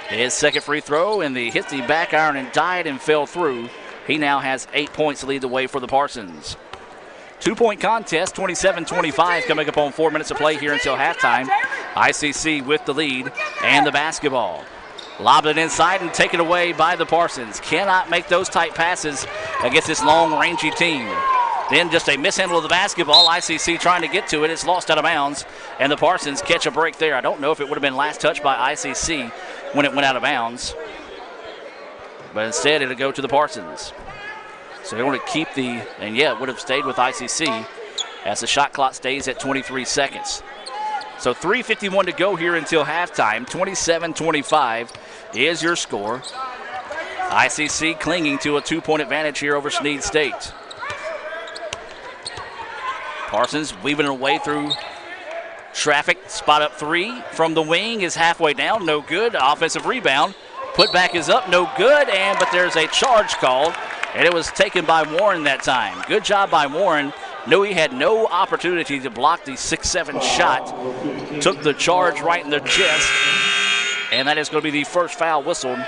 His second free throw, and hit the back iron and died and fell through. He now has 8 points to lead the way for the Parsons. 2-point contest, 27-25, coming up on 4 minutes of play here until halftime. ICC with the lead and the basketball. Lobbed it inside and taken away by the Parsons. Cannot make those tight passes against this long, rangy team. Then just a mishandle of the basketball. ICC trying to get to it. It's lost out of bounds, and the Parsons catch a break there. I don't know if it would have been last touch by ICC when it went out of bounds, but instead it'll go to the Parsons. So they want to keep it would have stayed with ICC as the shot clock stays at 23 seconds. So 3:51 to go here until halftime. 27-25 is your score. ICC clinging to a 2-point advantage here over Snead State. Parsons weaving away through traffic. Spot up 3 from the wing is halfway down. No good. Offensive rebound. Putback is up. No good. But there's a charge called, and it was taken by Warren that time. Good job by Warren. Knew he had no opportunity to block the 6-7 shot. Took the charge right in the chest, and that is going to be the first foul whistled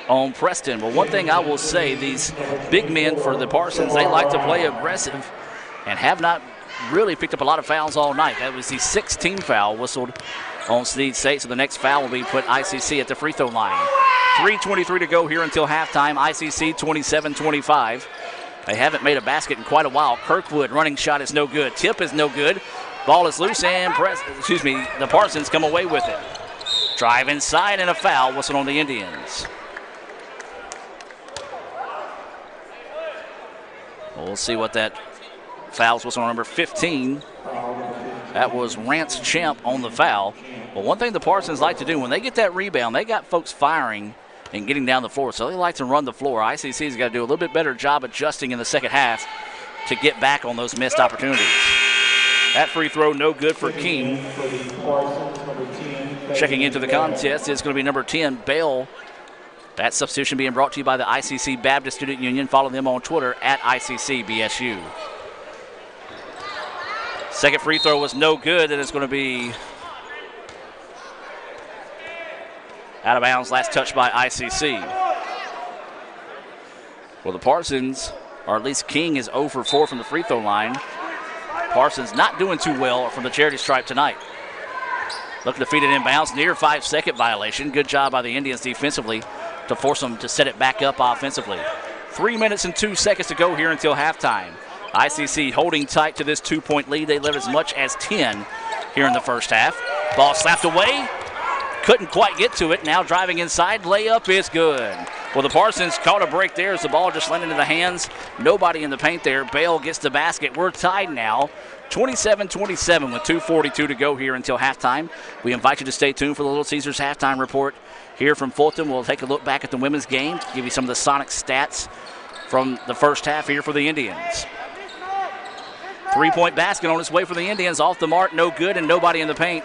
on Preston. Well, one thing I will say, these big men for the Parsons, they like to play aggressive and have not really picked up a lot of fouls all night. That was the 16th foul whistled on Snead State, so the next foul will be put ICC at the free throw line. 3:23 to go here until halftime. ICC 27-25. They haven't made a basket in quite a while. Kirkwood running shot is no good. Tip is no good. Ball is loose, and the Parsons come away with it. Drive inside and a foul whistled on the Indians. We'll see what that foul's whistle on number 15. That was Rance Champ on the foul. But one thing the Parsons like to do, when they get that rebound, they got folks firing and getting down the floor. So they like to run the floor. ICC's got to do a little bit better job adjusting in the second half to get back on those missed opportunities. That free throw no good for King. Checking into the contest is going to be number 10, Bale. That substitution being brought to you by the ICC Baptist Student Union. Follow them on Twitter at ICCBSU. Second free throw was no good, and it's going to be out of bounds. Last touch by ICC. Well, the Parsons, or at least King, is 0 for 4 from the free throw line. Parsons not doing too well from the charity stripe tonight. Looking to feed it inbounds, near 5-second violation. Good job by the Indians defensively to force them to set it back up offensively. 3 minutes and 2 seconds to go here until halftime. ICC holding tight to this 2-point lead. They led as much as 10 here in the first half. Ball slapped away. Couldn't quite get to it. Now driving inside. Layup is good. Well, the Parsons caught a break there as the ball just landed into the hands. Nobody in the paint there. Bale gets the basket. We're tied now. 27-27 with 2:42 to go here until halftime. We invite you to stay tuned for the Little Caesars halftime report here from Fulton. We'll take a look back at the women's game, give you some of the Sonic stats from the first half here for the Indians. 3-point basket on its way for the Indians. Off the mark, no good, and nobody in the paint.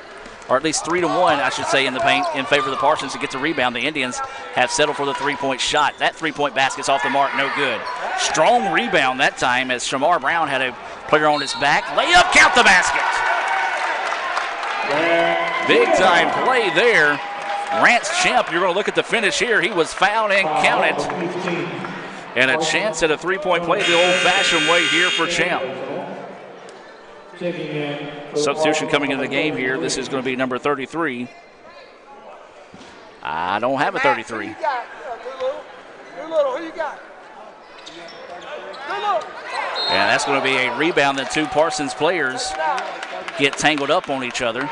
Or at least 3-1, I should say, in the paint in favor of the Parsons to get the rebound. The Indians have settled for the 3-point shot. That 3-point basket's off the mark, no good. Strong rebound that time as Shamar Brown had a player on his back. Layup, count the basket. Big time play there. Rance Champ, you're going to look at the finish here. He was fouled and counted. And a chance at a 3-point play the old-fashioned way here for Champ. Substitution coming into the game here. This is going to be number 33. I don't have a 33. Who you got? And that's going to be a rebound that two Parsons players get tangled up on each other.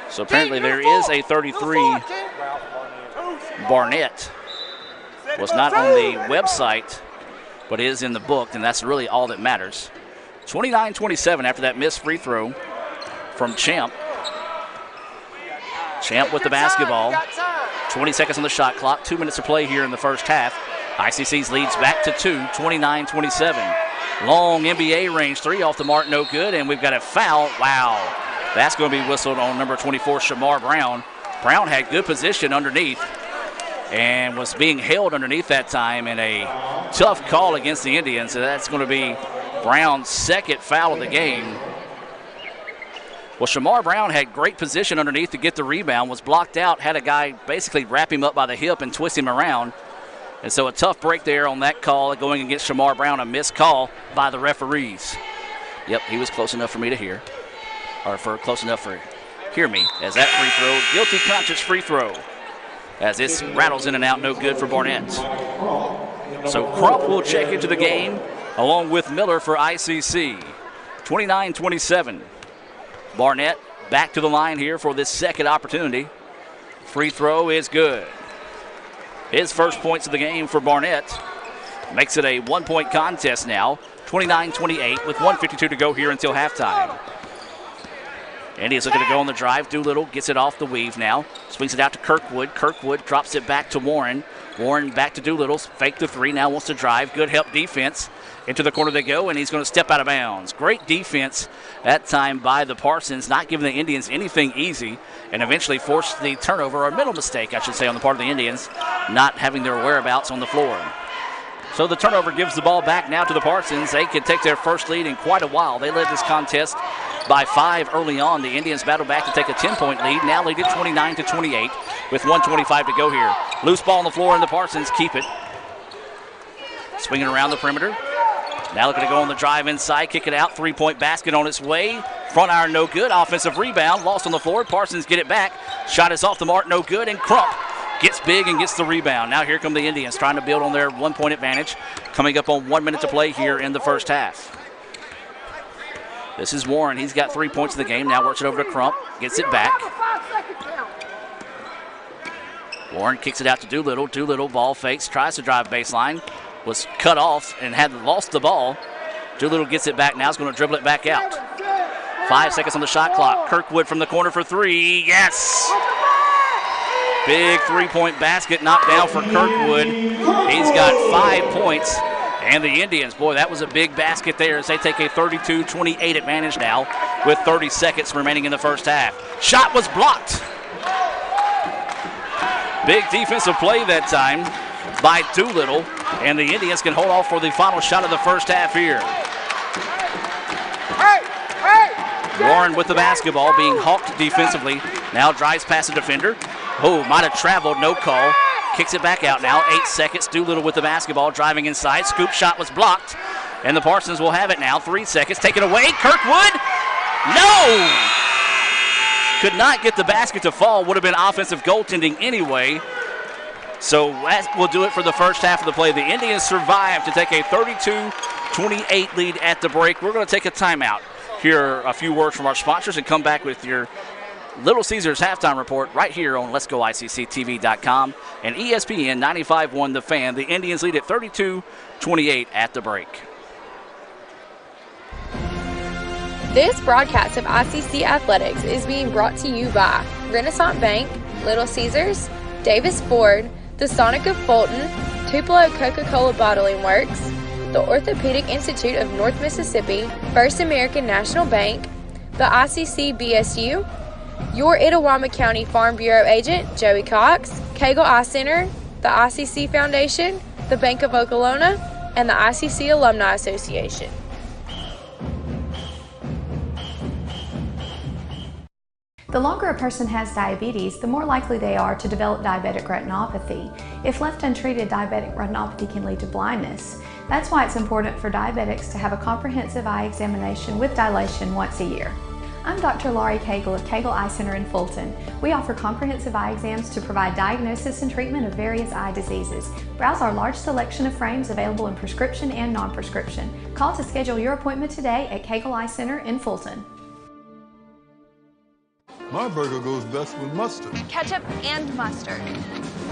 So apparently there is a 33. Barnett was not on the website, but is in the book, and that's really all that matters. 29-27 after that missed free throw from Champ. Champ with the basketball. 20 seconds on the shot clock. 2 minutes to play here in the first half. ICC's leads back to 2, 29-27. Long NBA range three off the mark, no good, and we've got a foul. Wow. That's going to be whistled on number 24, Shamar Brown. Brown had good position underneath and was being held underneath that time, and a tough call against the Indians. So that's going to be Brown's second foul of the game. Well, Shamar Brown had great position underneath to get the rebound, was blocked out, had a guy basically wrap him up by the hip and twist him around. And so a tough break there on that call going against Shamar Brown, a missed call by the referees. Yep, he was close enough for me to hear, or for close enough for hear me, as that free throw, guilty conscience free throw, as this rattles in and out, no good for Barnett. So Crump will check into the game along with Miller for ICC. 29-27. Barnett back to the line here for this second opportunity. Free throw is good. His first points of the game for Barnett makes it a 1-point contest now. 29-28 with 1:52 to go here until halftime. Indians looking to go on the drive. Doolittle gets it off the weave now. Swings it out to Kirkwood. Kirkwood drops it back to Warren. Warren back to Doolittle. Fake the three. Now wants to drive. Good help defense. Into the corner they go, and he's going to step out of bounds. Great defense that time by the Parsons, not giving the Indians anything easy, and eventually forced the turnover, or mental mistake, I should say, on the part of the Indians, not having their whereabouts on the floor. So the turnover gives the ball back now to the Parsons. They could take their first lead in quite a while. They led this contest by 5 early on. The Indians battle back to take a 10-point lead. Now lead it 29-28 with 1:25 to go here. Loose ball on the floor, and the Parsons keep it. Swinging around the perimeter. Now looking to go on the drive inside, kick it out, 3-point basket on its way. Front iron, no good. Offensive rebound, lost on the floor. Parsons get it back. Shot is off the mark, no good. And Crump gets big and gets the rebound. Now here come the Indians trying to build on their 1-point advantage. Coming up on 1 minute to play here in the first half. This is Warren. He's got 3 points in the game. Now works it over to Crump. Gets it back. Warren kicks it out to Doolittle. Doolittle ball fakes. Tries to drive baseline. Was cut off and had lost the ball. Doolittle gets it back now. Is going to dribble it back out. 5 seconds on the shot clock. Kirkwood from the corner for three. Yes! Big three-point basket knocked down for Kirkwood. He's got 5 points. And the Indians, boy, that was a big basket there as they take a 32-28 advantage now with 30 seconds remaining in the first half. Shot was blocked. Big defensive play that time by Doolittle, and the Indians can hold off for the final shot of the first half here. Warren with the basketball, being hawked defensively. Now drives past the defender. Oh, might have traveled, no call. Kicks it back out now, 8 seconds. Doolittle with the basketball, driving inside. Scoop shot was blocked, and the Parsons will have it now. 3 seconds, take it away. Kirkwood, no! Could not get the basket to fall. Would have been offensive goaltending anyway. So that will do it for the first half of the play. The Indians survive to take a 32-28 lead at the break. We're going to take a timeout. Hear a few words from our sponsors and come back with your Little Caesars halftime report right here on Let'sGoICCTV.com and ESPN 95.1 The Fan. The Indians lead at 32-28 at the break. This broadcast of ICC Athletics is being brought to you by Renaissance Bank, Little Caesars, Davis Ford, the Sonic of Fulton, Tupelo Coca-Cola Bottling Works, the Orthopedic Institute of North Mississippi, First American National Bank, the ICC BSU, your Itawamba County Farm Bureau agent, Joey Cox, Cagle Eye Center, the ICC Foundation, the Bank of Okolona, and the ICC Alumni Association. The longer a person has diabetes, the more likely they are to develop diabetic retinopathy. If left untreated, diabetic retinopathy can lead to blindness. That's why it's important for diabetics to have a comprehensive eye examination with dilation once a year. I'm Dr. Laurie Cagle of Cagle Eye Center in Fulton. We offer comprehensive eye exams to provide diagnosis and treatment of various eye diseases. Browse our large selection of frames available in prescription and non-prescription. Call to schedule your appointment today at Cagle Eye Center in Fulton. My burger goes best with mustard. Ketchup and mustard.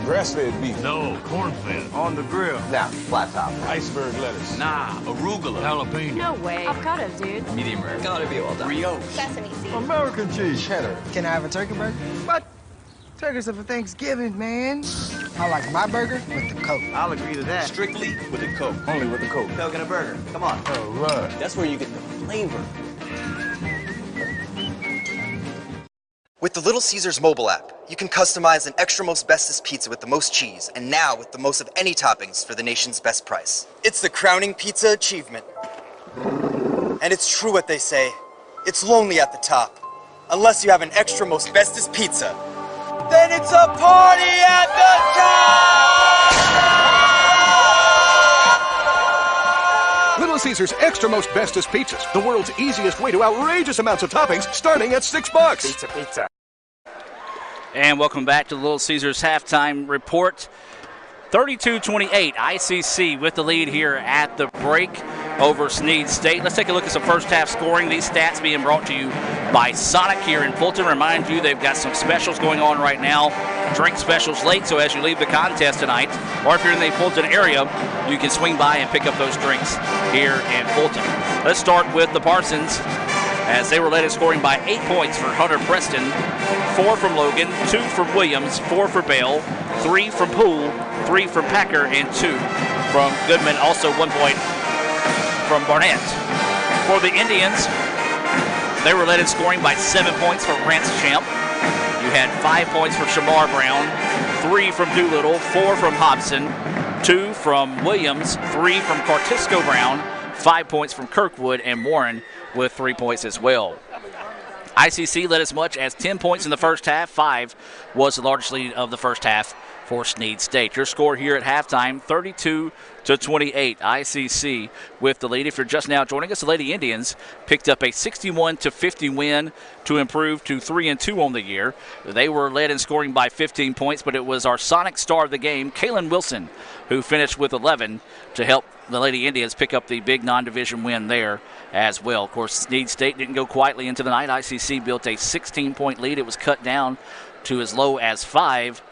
Grass-fed beef. No, corn-fed. On the grill. Nah, flat top. Iceberg lettuce. Nah, arugula. Jalapeno. No way. Avocados, dude. Medium rare. Gotta be well done. Brioche. Sesame seeds. American cheese. Cheddar. Can I have a turkey burger? What? Turkeys are for Thanksgiving, man. I like my burger with the Coke. I'll agree to that. Strictly with a Coke. Only with the Coke. Coke and a burger. Come on. All right. That's where you get the flavor. With the Little Caesars mobile app, you can customize an extra most bestest pizza with the most cheese, and now with the most of any toppings for the nation's best price. It's the crowning pizza achievement. And it's true what they say, it's lonely at the top. Unless you have an extra most bestest pizza, then it's a party at the top! Little Caesars Extra Most Bestest Pizzas, the world's easiest way to outrageous amounts of toppings, starting at $6. Pizza, pizza. And welcome back to the Little Caesars halftime report. 32-28, ICC with the lead here at the break over Snead State. Let's take a look at some first half scoring. These stats being brought to you by Sonic here in Fulton. Remind you they've got some specials going on right now. Drink specials late, so as you leave the contest tonight, or if you're in the Fulton area, you can swing by and pick up those drinks here in Fulton. Let's start with the Parsons, as they were led in scoring by 8 points for Hunter Preston, 4 from Logan, 2 from Williams, 4 for Bell, 3 from Poole, 3 from Packer, and 2 from Goodman. Also 1 point from Barnett. For the Indians, they were led in scoring by 7 points from Rance Champ. You had 5 points from Shamar Brown, 3 from Doolittle, 4 from Hobson, 2 from Williams, 3 from Cartisco Brown, 5 points from Kirkwood, and Warren with 3 points as well. ICC led as much as 10 points in the first half. 5 was the largest lead of the first half for Snead State. Your score here at halftime, 32-28. ICC with the lead. If you're just now joining us, the Lady Indians picked up a 61-50 win to improve to 3-2 on the year. They were led in scoring by 15 points, but it was our Sonic star of the game, Kaylin Wilson, who finished with 11 to help the Lady Indians pick up the big non-division win there as well. Of course, Snead State didn't go quietly into the night. ICC built a 16-point lead. It was cut down to as low as 5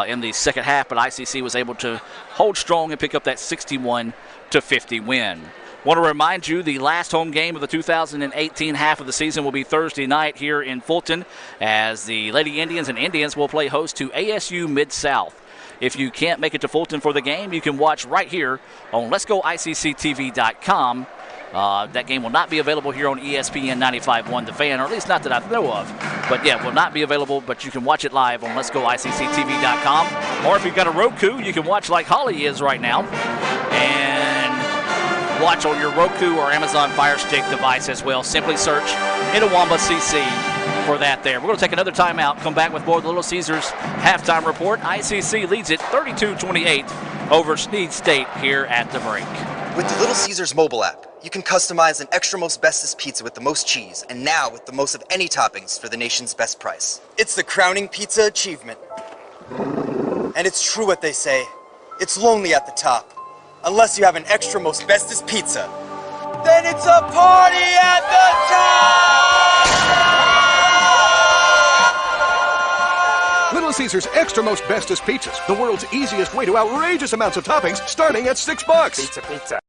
in the second half, but ICC was able to hold strong and pick up that 61-50 win. Want to remind you, the last home game of the 2018 half of the season will be Thursday night here in Fulton, as the Lady Indians and Indians will play host to ASU Mid-South. If you can't make it to Fulton for the game, you can watch right here on Let'sGoICCTV.com. That game will not be available here on ESPN 95.1 The Fan, or at least not that I know of. But yeah, will not be available, but you can watch it live on Let'sGoICCTV.com. Or if you've got a Roku, you can watch like Holly is right now, and watch on your Roku or Amazon Fire Stick device as well. Simply search Itawamba CC for that there. We're going to take another timeout, come back with more of the Little Caesars halftime report. ICC leads it 32-28 over Snead State here at the break. With the Little Caesars mobile app, you can customize an extra most bestest pizza with the most cheese, and now with the most of any toppings for the nation's best price. It's the crowning pizza achievement. And it's true what they say, it's lonely at the top. Unless you have an extra most bestest pizza, then it's a party at the top! Little Caesars Extra Most Bestest Pizzas, the world's easiest way to outrageous amounts of toppings, starting at $6. Pizza.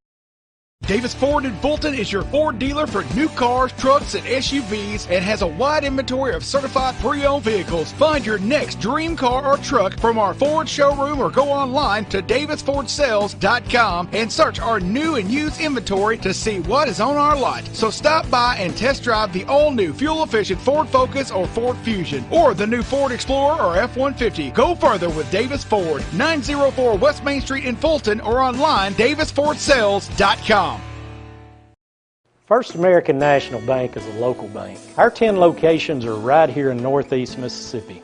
Davis Ford in Fulton is your Ford dealer for new cars, trucks, and SUVs, and has a wide inventory of certified pre-owned vehicles. Find your next dream car or truck from our Ford showroom or go online to davisfordsales.com and search our new and used inventory to see what is on our lot. So stop by and test drive the all-new fuel-efficient Ford Focus or Ford Fusion, or the new Ford Explorer or F-150. Go further with Davis Ford, 904 West Main Street in Fulton, or online davisfordsales.com. First American National Bank is a local bank. Our 10 locations are right here in Northeast Mississippi.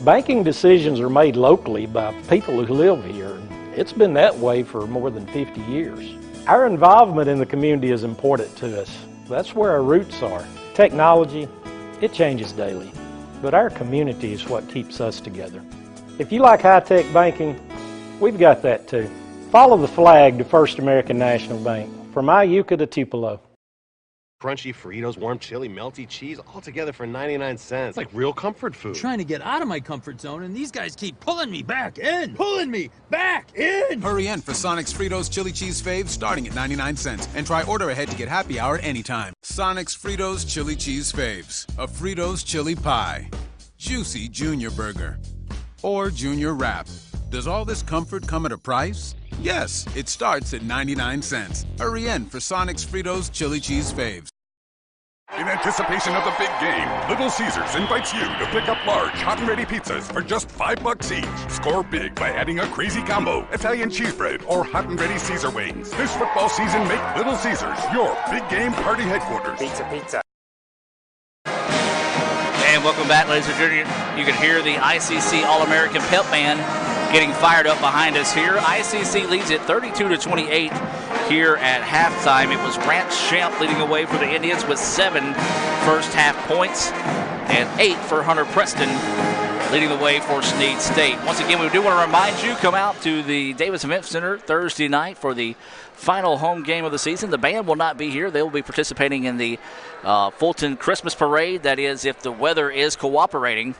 Banking decisions are made locally by people who live here. It's been that way for more than 50 years. Our involvement in the community is important to us. That's where our roots are. Technology, it changes daily, but our community is what keeps us together. If you like high-tech banking, we've got that too. Follow the flag to First American National Bank, from Iuka to Tupelo. Crunchy Fritos, warm chili, melty cheese, all together for 99 cents. It's like real comfort food. Trying to get out of my comfort zone, and these guys keep pulling me back in. Pulling me back in! Hurry in for Sonic's Fritos Chili Cheese Faves starting at 99 cents. And try order ahead to get happy hour anytime. Sonic's Fritos Chili Cheese Faves. A Fritos chili pie. Juicy Junior Burger. Or Junior Wrap. Does all this comfort come at a price? Yes, it starts at 99 cents. Hurry in for Sonic's Fritos Chili Cheese Faves. In anticipation of the big game, Little Caesars invites you to pick up large, hot and ready pizzas for just $5 each. Score big by adding a crazy combo, Italian cheese bread, or hot and ready Caesar wings. This football season, make Little Caesars your big game party headquarters. Pizza. And welcome back, ladies and gentlemen. You can hear the ICC All-American Pep Band getting fired up behind us here. ICC leads it 32-28 here at halftime. It was Grant Shamp leading away for the Indians with 7 first-half points and 8 for Hunter Preston leading the way for Snead State. Once again, we do want to remind you, come out to the Davis Event Center Thursday night for the final home game of the season. The band will not be here. They will be participating in the Fulton Christmas Parade. That is, if the weather is cooperating.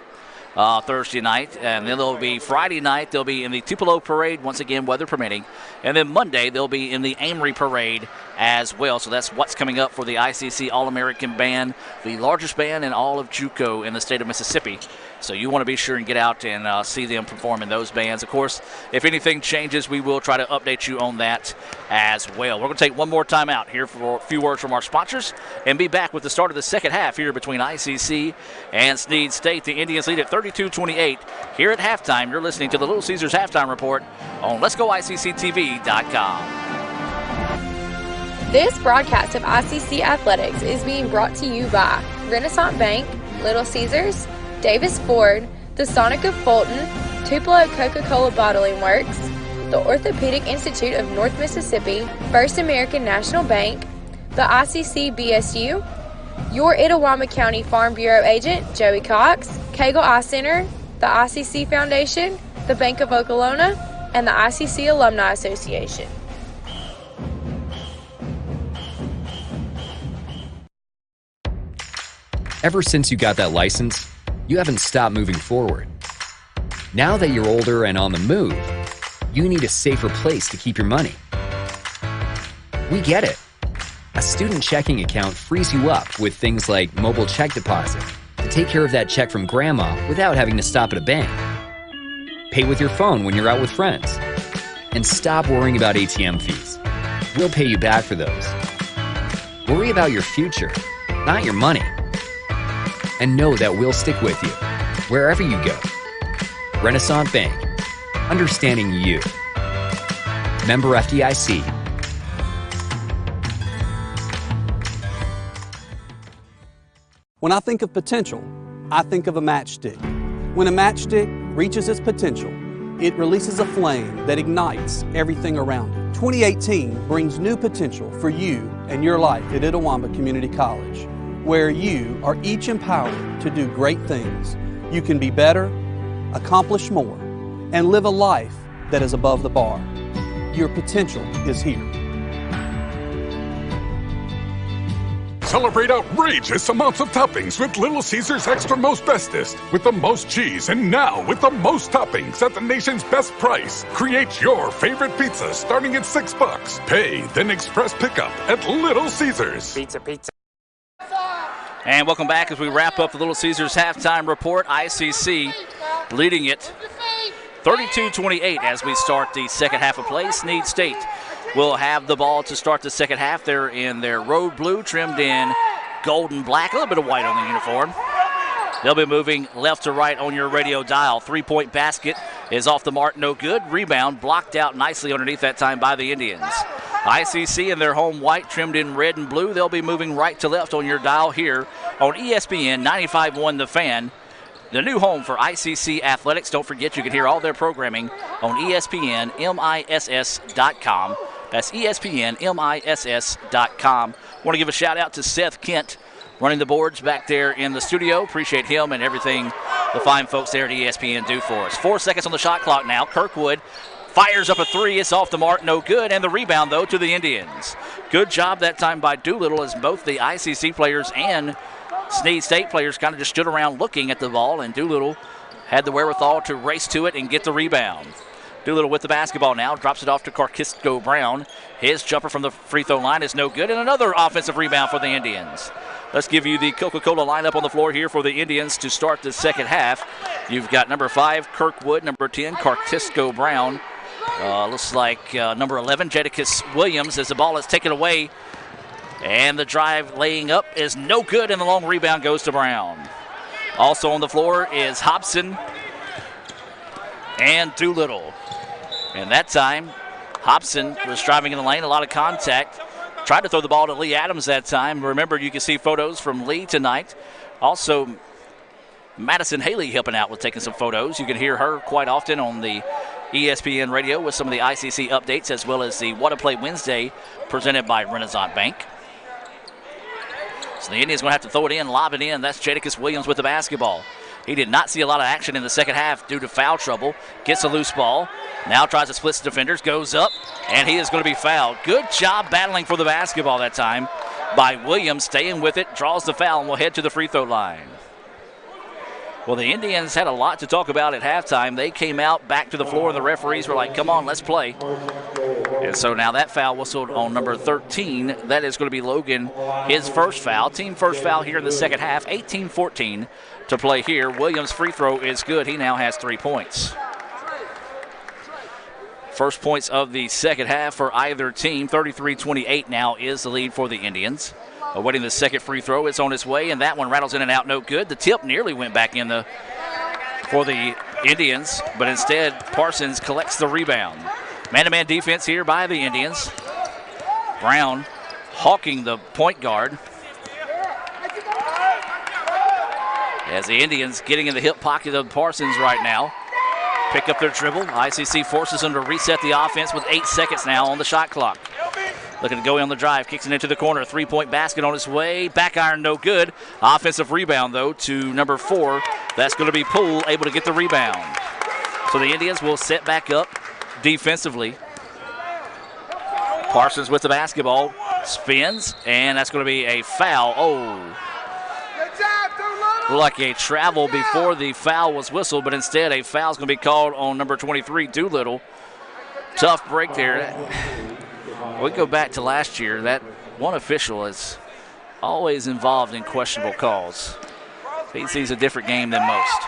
Thursday night, and then they'll be Friday night. They'll be in the Tupelo Parade, once again, weather permitting, and then Monday they'll be in the Amory Parade as well. So that's what's coming up for the ICC All-American Band, the largest band in all of JUCO in the state of Mississippi. So you want to be sure and get out and see them perform in those bands. Of course, if anything changes, we will try to update you on that as well. We're going to take one more time out here for a few words from our sponsors and be back with the start of the second half here between ICC and Snead State. The Indians lead at 32-28 here at halftime. You're listening to the Little Caesars Halftime Report on Let'sGoICCTV.com. This broadcast of ICC Athletics is being brought to you by Renaissance Bank, Little Caesars, Davis Ford, the Sonic of Fulton, Tupelo Coca-Cola Bottling Works, the Orthopedic Institute of North Mississippi, First American National Bank, the ICC BSU, your Itawamba County Farm Bureau agent, Joey Cox, Cagle Eye Center, the ICC Foundation, the Bank of Okolona, and the ICC Alumni Association. Ever since you got that license, you haven't stopped moving forward. Now that you're older and on the move, you need a safer place to keep your money. We get it. A student checking account frees you up with things like mobile check deposit to take care of that check from grandma without having to stop at a bank. Pay with your phone when you're out with friends. And stop worrying about ATM fees. We'll pay you back for those. Worry about your future, not your money. And know that we'll stick with you, wherever you go. Renaissance Bank, understanding you. Member FDIC. When I think of potential, I think of a matchstick. When a matchstick reaches its potential, it releases a flame that ignites everything around it. 2018 brings new potential for you and your life at Itawamba Community College, where you are each empowered to do great things. You can be better, accomplish more, and live a life that is above the bar. Your potential is here. Celebrate outrageous amounts of toppings with Little Caesars Extra Most Bestest. With the most cheese and now with the most toppings at the nation's best price. Create your favorite pizza starting at $6. Pay, then express pickup at Little Caesars. Pizza. And welcome back as we wrap up the Little Caesars halftime report. ICC leading it 32-28 as we start the second half of play. Snead State will have the ball to start the second half. They're in their road blue, trimmed in golden black, a little bit of white on the uniform. They'll be moving left to right on your radio dial. Three-point basket is off the mark, no good. Rebound blocked out nicely underneath that time by the Indians. ICC in their home white, trimmed in red and blue. They'll be moving right to left on your dial here on ESPN 95.1 The Fan. The new home for ICC Athletics. Don't forget you can hear all their programming on ESPNMISS.com. That's ESPNMISS.com. Want to give a shout out to Seth Kent running the boards back there in the studio. Appreciate him and everything the fine folks there at ESPN do for us. 4 seconds on the shot clock now. Kirkwood fires up a three. It's off the mark, no good. And the rebound, though, to the Indians. Good job that time by Doolittle as both the ICC players and Snead State players kind of just stood around looking at the ball, and Doolittle had the wherewithal to race to it and get the rebound. Doolittle with the basketball now, drops it off to Carkisco Brown. His jumper from the free throw line is no good, and another offensive rebound for the Indians. Let's give you the Coca-Cola lineup on the floor here for the Indians to start the second half. You've got number 5, Kirkwood, number 10, Carkisco Brown. Looks like number 11, Jadakiss Williams, as the ball is taken away. And the drive laying up is no good, and the long rebound goes to Brown. Also on the floor is Hobson and Doolittle. And that time, Hobson was driving in the lane, a lot of contact. Tried to throw the ball to Lee Adams that time. Remember, you can see photos from Lee tonight. Also, Madison Haley helping out with taking some photos. You can hear her quite often on the ESPN radio with some of the ICC updates, as well as the What a Play Wednesday presented by Renaissance Bank. So the Indians going to have to throw it in, lob it in. That's Jadakiss Williams with the basketball. He did not see a lot of action in the second half due to foul trouble. Gets a loose ball. Now tries to split the defenders. Goes up, and he is going to be fouled. Good job battling for the basketball that time by Williams. Staying with it. Draws the foul and will head to the free throw line. Well, the Indians had a lot to talk about at halftime. They came out back to the floor, and the referees were like, come on, let's play. And so now that foul whistled on number 13. That is going to be Logan, his first foul. Team first foul here in the second half. 18-14 to play here. Williams' free throw is good. He now has 3 points. First points of the second half for either team. 33-28 now is the lead for the Indians. Awaiting the second free throw. It's on its way, and that one rattles in and out, no good. The tip nearly went back in for the Indians, but instead Parsons collects the rebound. Man-to-man defense here by the Indians. Brown hawking the point guard. as the Indians getting in the hip pocket of Parsons right now. Pick up their dribble. ICC forces them to reset the offense with 8 seconds now on the shot clock. Looking to go on the drive, kicks it into the corner. 3-point basket on its way. Back iron, no good. Offensive rebound, though, to number 4. That's going to be Poole, able to get the rebound. So the Indians will set back up defensively. Parsons with the basketball, spins, and that's going to be a foul. Oh. Looked like a travel before the foul was whistled, but instead a foul is going to be called on number 23, Doolittle. Tough break there. We go back to last year. That one official is always involved in questionable calls. He sees a different game than most.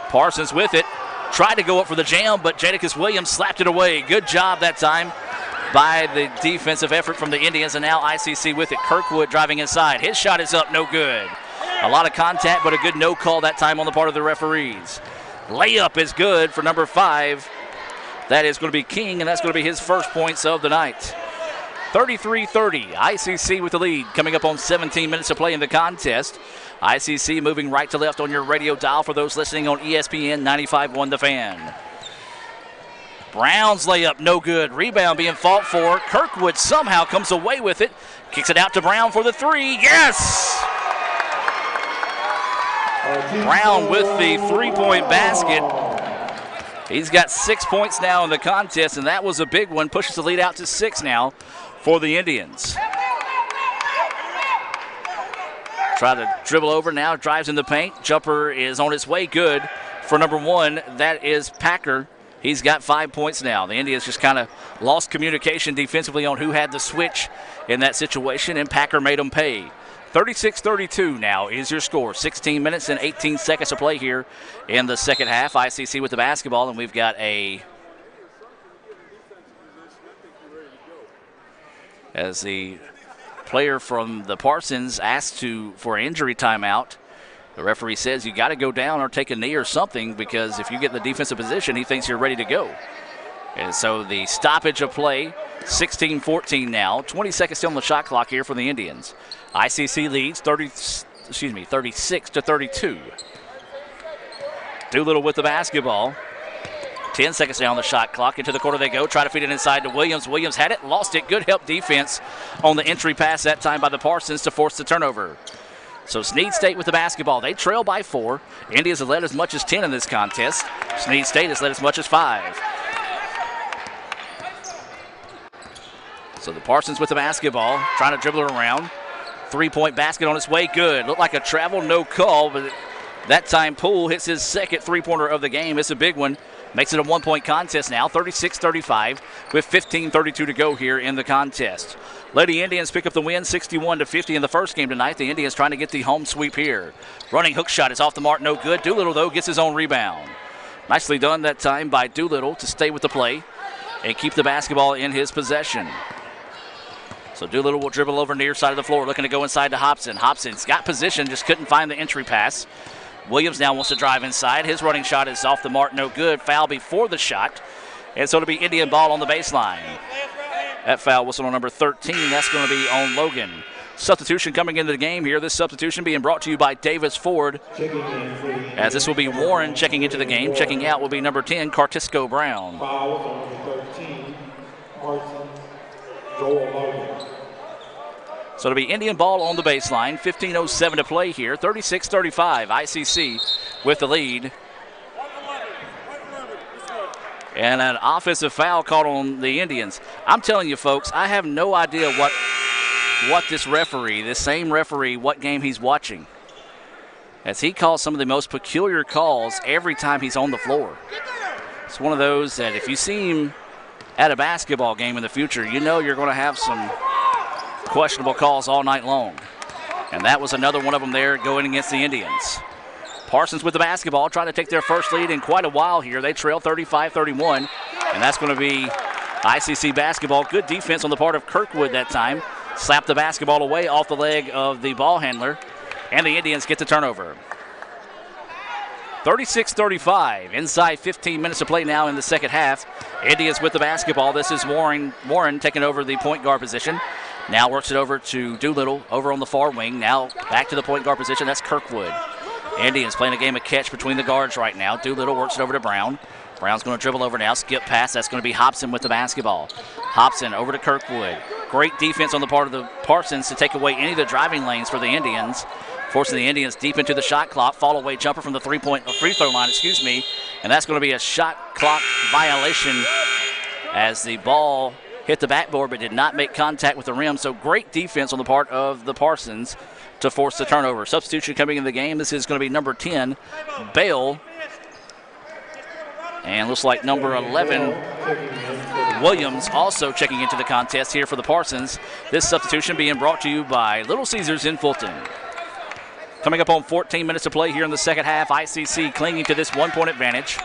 Parsons with it. Tried to go up for the jam, but Jadakiss Williams slapped it away. Good job that time by the defensive effort from the Indians, and now ICC with it. Kirkwood driving inside. His shot is up, no good. A lot of contact, but a good no call that time on the part of the referees. Layup is good for number 5. That is going to be King, and that's going to be his first points of the night. 33-30, ICC with the lead, coming up on 17 minutes of play in the contest. ICC moving right to left on your radio dial for those listening on ESPN 95.1 The Fan. Brown's layup, no good. Rebound being fought for. Kirkwood somehow comes away with it. Kicks it out to Brown for the 3. Yes! Brown with the 3-point basket. He's got 6 points now in the contest, and that was a big one. Pushes the lead out to 6 now for the Indians. Try to dribble over now, drives in the paint. Jumper is on its way, good for number 1. That is Packer. He's got 5 points now. The Indians just kind of lost communication defensively on who had the switch in that situation, and Packer made them pay. 36-32 now is your score. 16 minutes and 18 seconds to play here in the second half. ICC with the basketball, and we've got as the player from the Parsons asked for injury timeout. The referee says you got to go down or take a knee or something, because if you get in the defensive position, he thinks you're ready to go. And so the stoppage of play, 16-14 now. 20 seconds still on the shot clock here for the Indians. ICC leads 36-32. Doolittle with the basketball. 10 seconds now on the shot clock. Into the corner they go. Try to feed it inside to Williams. Williams had it, lost it. Good help defense on the entry pass that time by the Parsons to force the turnover. So Snead State with the basketball. They trail by 4. Indians have led as much as 10 in this contest. Snead State has led as much as 5. So the Parsons with the basketball, trying to dribble it around. 3-point basket on its way, good. Looked like a travel, no call, but that time Poole hits his second 3-pointer of the game. It's a big one. Makes it a 1-point contest now, 36-35, with 15:32 to go here in the contest. Lady Indians pick up the win, 61-50 in the first game tonight. The Indians trying to get the home sweep here. Running hook shot is off the mark, no good. Doolittle, though, gets his own rebound. Nicely done that time by Doolittle to stay with the play and keep the basketball in his possession. So Doolittle will dribble over near side of the floor, looking to go inside to Hobson. Hobson's got position, just couldn't find the entry pass. Williams now wants to drive inside. His running shot is off the mark, no good. Foul before the shot. And so it'll be Indian ball on the baseline. That foul whistle on number 13. That's going to be on Logan. Substitution coming into the game here. This substitution being brought to you by Davis Ford. As this will be Warren checking into the game. Checking out will be number 10, Cartisco Brown. Foul on number 13, Parsons, Joel Logan. So it'll be Indian ball on the baseline. 15:07 to play here. 36-35. ICC with the lead. And an offensive foul called on the Indians. I'm telling you, folks, I have no idea what this referee, this same referee, what game he's watching. As he calls some of the most peculiar calls every time he's on the floor. It's one of those that if you see him at a basketball game in the future, you know you're going to have some questionable calls all night long. And that was another one of them there going against the Indians. Parsons with the basketball, trying to take their first lead in quite a while here. They trail 35-31, and that's going to be ICC basketball. Good defense on the part of Kirkwood that time. Slapped the basketball away off the leg of the ball handler, and the Indians get the turnover. 36-35, inside 15 minutes to play now in the second half. Indians with the basketball. This is Warren taking over the point guard position. Now works it over to Doolittle over on the far wing. Now back to the point guard position. That's Kirkwood. Indians playing a game of catch between the guards right now. Doolittle works it over to Brown. Brown's going to dribble over now. Skip pass. That's going to be Hobson with the basketball. Hobson over to Kirkwood. Great defense on the part of the Parsons to take away any of the driving lanes for the Indians. Forcing the Indians deep into the shot clock. Fall away jumper from the free throw line, and that's going to be a shot clock violation as the ball hit the backboard but did not make contact with the rim. So great defense on the part of the Parsons to force the turnover. Substitution coming in the game. This is going to be number 10, Bale. And looks like number 11, Williams, also checking into the contest here for the Parsons. This substitution being brought to you by Little Caesars in Fulton. Coming up on 14 minutes to play here in the second half. ICC clinging to this 1-point advantage.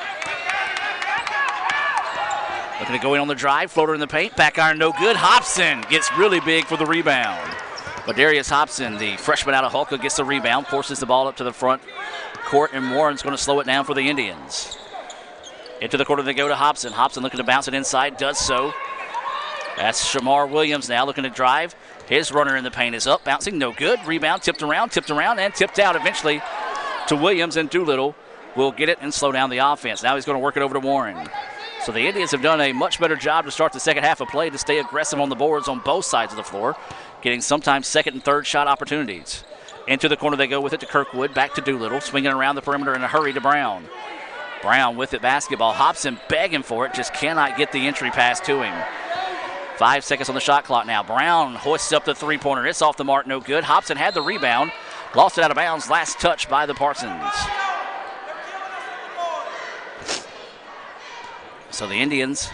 Looking to go in on the drive. Floater in the paint. Back iron no good. Hobson gets really big for the rebound. But Darius Hobson, the freshman out of Hulka, gets the rebound. Forces the ball up to the front court. And Warren's going to slow it down for the Indians. Into the corner they go to Hobson. Hobson looking to bounce it inside. Does so. That's Shamar Williams now looking to drive. His runner in the paint is up. Bouncing, no good. Rebound, tipped around, and tipped out eventually to Williams, and Doolittle will get it and slow down the offense. Now he's going to work it over to Warren. So the Indians have done a much better job to start the second half of play to stay aggressive on the boards on both sides of the floor, getting sometimes second and third shot opportunities. Into the corner they go with it to Kirkwood. Back to Doolittle, swinging around the perimeter in a hurry to Brown. Brown with it, basketball. Hobson begging for it, just cannot get the entry pass to him. 5 seconds on the shot clock now. Brown hoists up the three-pointer. It's off the mark, no good. Hobson had the rebound, lost it out of bounds. Last touch by the Parsons. So the Indians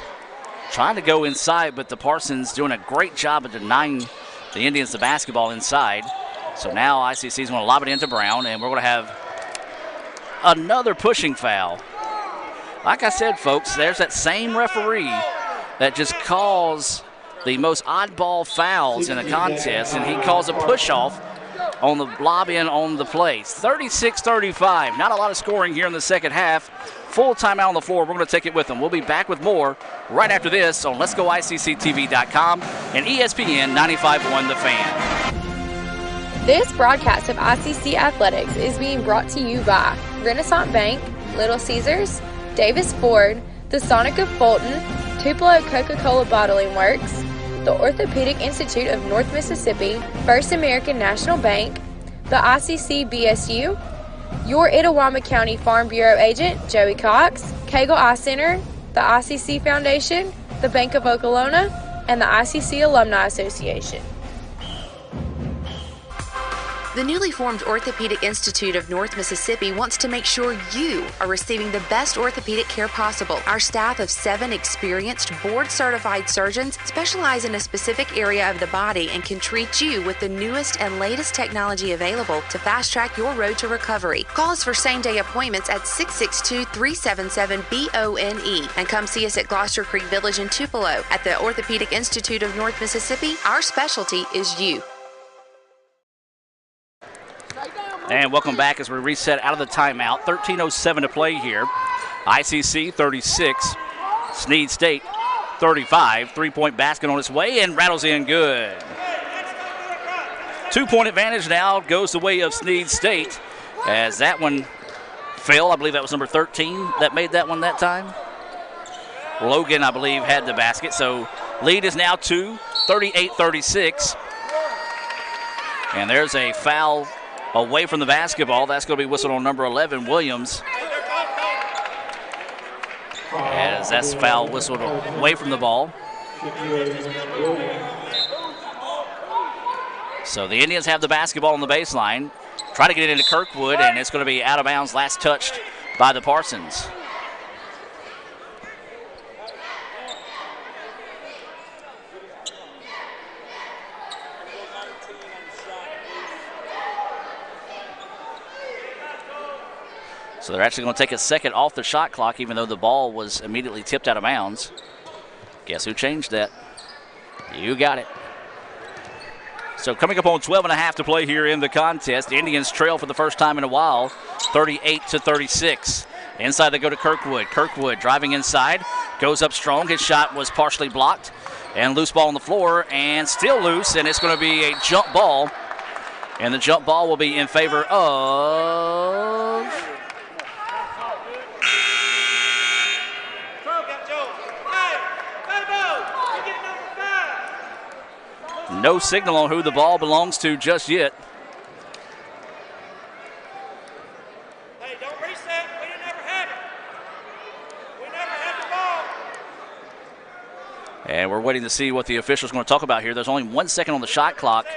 trying to go inside, but the Parsons doing a great job of denying the Indians the basketball inside. So now ICC is going to lob it into Brown, and we're going to have another pushing foul. Like I said, folks, there's that same referee that just calls the most oddball fouls in a contest, and he calls a push-off on the lob in on the play. 36-35. Not a lot of scoring here in the second half. Full timeout on the floor. We're going to take it with them. We'll be back with more right after this on Let'sGoICCTV.com and ESPN 95.1 The Fan. This broadcast of ICC Athletics is being brought to you by Renaissance Bank, Little Caesars, Davis Ford, the Sonic of Fulton, Tupelo Coca-Cola Bottling Works, the Orthopedic Institute of North Mississippi, First American National Bank, the ICC BSU, your Itawamba County Farm Bureau agent, Joey Cox, Cagle Eye Center, the ICC Foundation, the Bank of Okolona, and the ICC Alumni Association. The newly formed Orthopedic Institute of North Mississippi wants to make sure you are receiving the best orthopedic care possible. Our staff of 7 experienced, board-certified surgeons specialize in a specific area of the body and can treat you with the newest and latest technology available to fast-track your road to recovery. Call us for same-day appointments at 662-377-BONE and come see us at Gloucester Creek Village in Tupelo. At the Orthopedic Institute of North Mississippi, our specialty is you. And welcome back as we reset out of the timeout. 13:07 to play here. ICC 36, Snead State 35. 3-point basket on its way and rattles in good. 2-point advantage now goes the way of Snead State as that one fell. I believe that was number 13 that made that one that time. Logan, I believe, had the basket. So lead is now 2, 38-36. And there's a foul away from the basketball. That's going to be whistled on number 11, Williams. As that's foul whistled away from the ball. So the Indians have the basketball on the baseline. Try to get it into Kirkwood, and it's going to be out of bounds. Last touched by the Parsons. So they're actually going to take a second off the shot clock, even though the ball was immediately tipped out of bounds. Guess who changed that? You got it. So coming up on 12.5 to play here in the contest. The Indians trail for the first time in a while, 38-36. Inside they go to Kirkwood. Kirkwood driving inside, goes up strong. His shot was partially blocked. And loose ball on the floor, and still loose, and it's going to be a jump ball. And the jump ball will be in favor of... No signal on who the ball belongs to just yet. Hey, don't reset. We didn't ever have it. We never had the ball. And we're waiting to see what the official's going to talk about here. There's only 1 second on the shot clock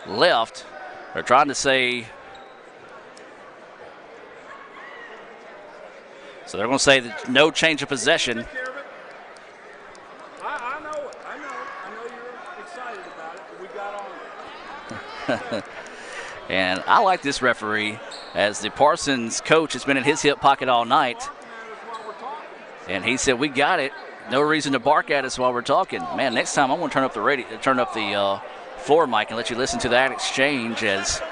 left. They're trying to say... So they're going to say that no change of possession. I know it. I know you're excited about it, but we got on it. And I like this referee, as the Parsons coach has been in his hip pocket all night. And he said, we got it. No reason to bark at us while we're talking. Man, next time I'm going to turn up the floor mic and let you listen to that exchange, as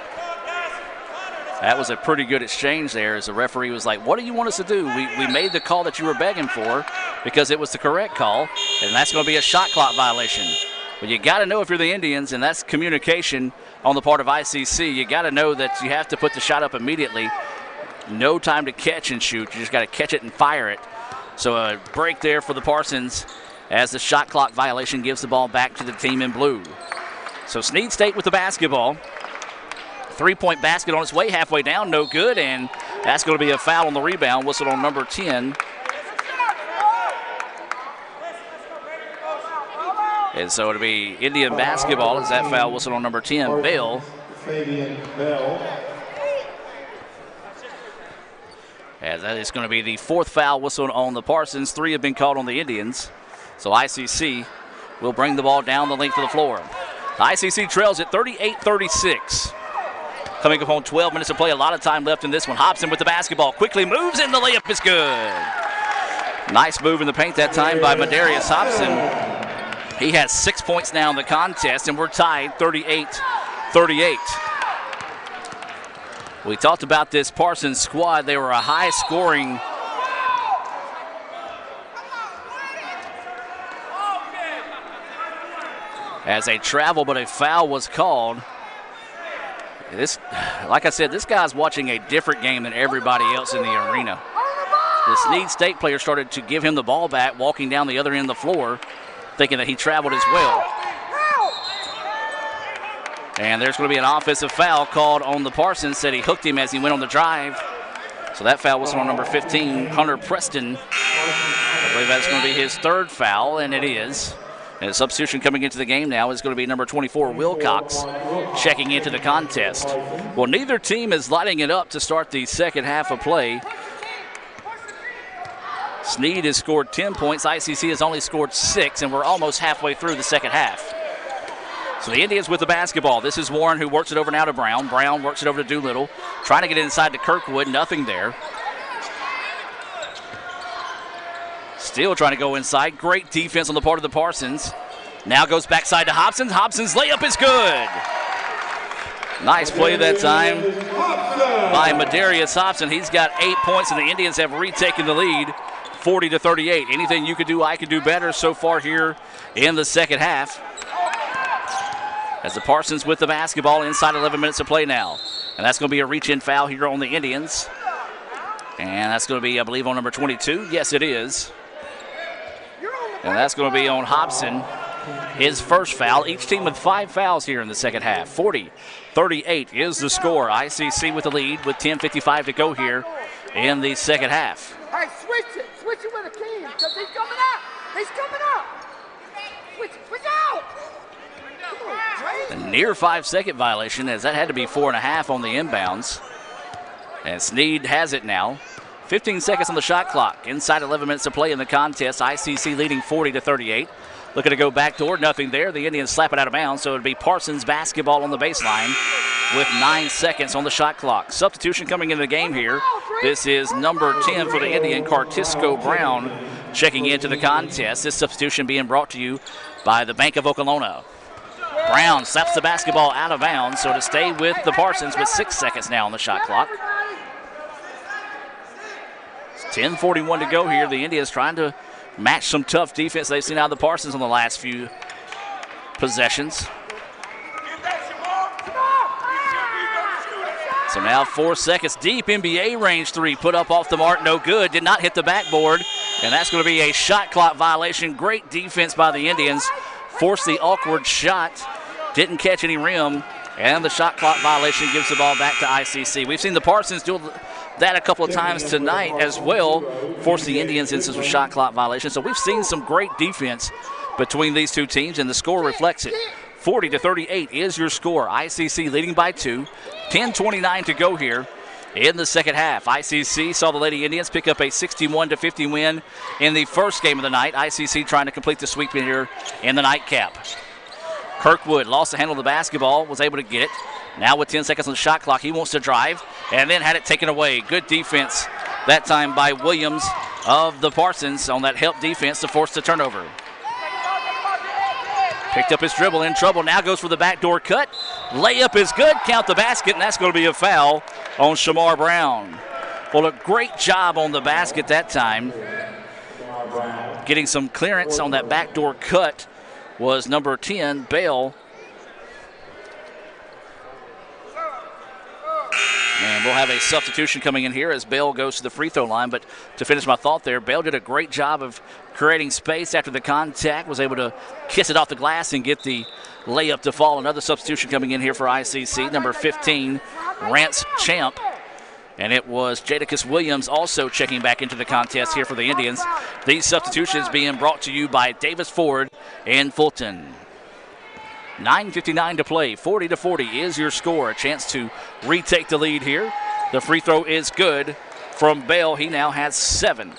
that was a pretty good exchange there, as the referee was like, what do you want us to do? We made the call that you were begging for because it was the correct call, and that's going to be a shot clock violation. But you got to know if you're the Indians, and that's communication on the part of ICC. You got to know that you have to put the shot up immediately. No time to catch and shoot. You just got to catch it and fire it. So a break there for the Parsons as the shot clock violation gives the ball back to the team in blue. So Snead State with the basketball. 3-point basket on its way, halfway down, no good, and that's going to be a foul on the rebound, whistled on number 10. And so it'll be Indian basketball as that foul whistled on number 10, Bell. As that is going to be the fourth foul whistled on the Parsons. 3 have been called on the Indians. So ICC will bring the ball down the length of the floor. ICC trails at 38-36. Coming up on 12 minutes of play, a lot of time left in this one. Hobson with the basketball, quickly moves in, the layup is good. Nice move in the paint that time by Madarius Hobson. He has 6 points now in the contest, and we're tied 38-38. We talked about this Parsons squad. They were a high-scoring as they travel, but a foul was called. This, like I said, this guy's watching a different game than everybody else in the arena. The Snead State player started to give him the ball back, walking down the other end of the floor, thinking that he traveled as well. And there's going to be an offensive foul called on the Parsons. Said he hooked him as he went on the drive. So that foul was on number 15, Hunter Preston. I believe that's going to be his third foul, and it is. And a substitution coming into the game now is going to be number 24, Wilcox, checking into the contest. Well, neither team is lighting it up to start the second half of play. Snead has scored 10 points. ICC has only scored 6, and we're almost halfway through the second half. So the Indians with the basketball. This is Warren, who works it over now to Brown. Brown works it over to Doolittle, trying to get inside to Kirkwood. Nothing there. Still trying to go inside. Great defense on the part of the Parsons. Now goes backside to Hobson. Hobson's layup is good. Nice play that time by Madarius Hobson. He's got 8 points, and the Indians have retaken the lead, 40-38. Anything you could do, I could do better so far here in the second half. As the Parsons with the basketball inside 11 minutes of play now. And that's going to be a reach-in foul here on the Indians. And that's going to be, I believe, on number 22. Yes, it is. And that's going to be on Hobson, his first foul. Each team with 5 fouls here in the second half. 40-38 is the score. ICC with the lead with 10:55 to go here in the second half. Hey, switch it with a team, because he's coming up. He's coming up. Switch out. A near 5-second violation, as that had to be 4.5 on the inbounds. And Snead has it now. 15 seconds on the shot clock. Inside 11 minutes to play in the contest. ICC leading 40-38. Looking to go backdoor, nothing there. The Indians slap it out of bounds, so it'd be Parsons basketball on the baseline with 9 seconds on the shot clock. Substitution coming into the game here. This is number 10 for the Indian, Cartisco Brown, checking into the contest. This substitution being brought to you by the Bank of Okolona. Brown slaps the basketball out of bounds, so to stay with the Parsons with 6 seconds now on the shot clock. 10:41 to go here. The Indians trying to match some tough defense they've seen out of the Parsons on the last few possessions. So now 4 seconds deep, NBA range three, put up off the mark, no good, did not hit the backboard, and that's going to be a shot clock violation. Great defense by the Indians, forced the awkward shot, didn't catch any rim, and the shot clock violation gives the ball back to ICC. We've seen the Parsons do that a couple of times tonight as well, force the Indians into some shot clock violations. So we've seen some great defense between these two teams, and the score reflects it. 40-38 is your score. ICC leading by 2. 10:29 to go here in the second half. ICC saw the Lady Indians pick up a 61-50 win in the first game of the night. ICC trying to complete the sweep in here in the nightcap. Kirkwood lost the handle of the basketball, was able to get it. Now with 10 seconds on the shot clock, he wants to drive and then had it taken away. Good defense that time by Williams of the Parsons on that help defense to force the turnover. Picked up his dribble, in trouble, now goes for the backdoor cut. Layup is good, count the basket, and that's going to be a foul on Shamar Brown. Well, a great job on the basket that time. Getting some clearance on that backdoor cut was number 10, Bell. And we'll have a substitution coming in here as Bell goes to the free throw line. But to finish my thought there, Bell did a great job of creating space after the contact, was able to kiss it off the glass and get the layup to fall. Another substitution coming in here for ICC, number 15, Rance Champ. And it was Jadakiss Williams also checking back into the contest here for the Indians. These substitutions being brought to you by Davis Ford and Fulton. 9:59 to play. 40-40 is your score. A chance to retake the lead here. The free throw is good from Bell. He now has 7.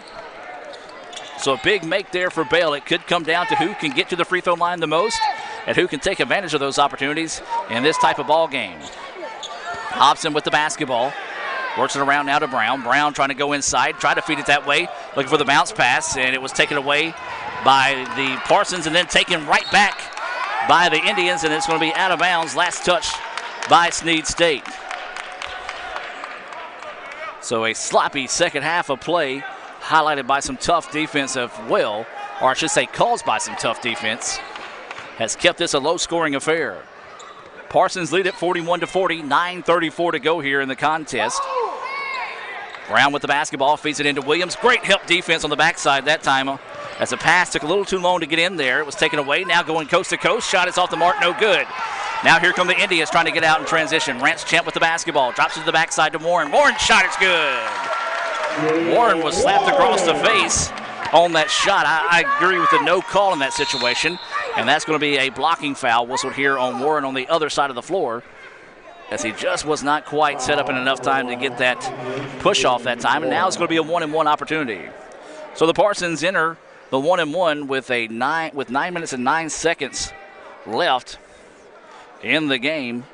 So a big make there for Bell. It could come down to who can get to the free throw line the most and who can take advantage of those opportunities in this type of ball game. Hobson with the basketball. Works it around now to Brown. Brown trying to go inside, try to feed it that way, looking for the bounce pass, and it was taken away by the Parsons and then taken right back by the Indians, and it's going to be out of bounds. Last touch by Snead State. So a sloppy second half of play, highlighted by some tough defense of Will, or I should say caused by some tough defense, has kept this a low-scoring affair. Parsons lead at 41-40, 9:34 to go here in the contest. Brown with the basketball, feeds it into Williams. Great help defense on the backside that time. As the pass took a little too long to get in there. It was taken away. Now going coast to coast. Shot is off the mark. No good. Now here come the Indians trying to get out in transition. Rance Champ with the basketball. Drops it to the backside to Warren. Warren's shot is good. Warren was slapped across the face on that shot. I agree with the no call in that situation. And that's going to be a blocking foul whistled here on Warren on the other side of the floor, as he just was not quite set up in enough time to get that push off that time. And now it's going to be a 1-and-1 opportunity. So the Parsons enter the 1-and-1 with 9 minutes and 9 seconds left in the game.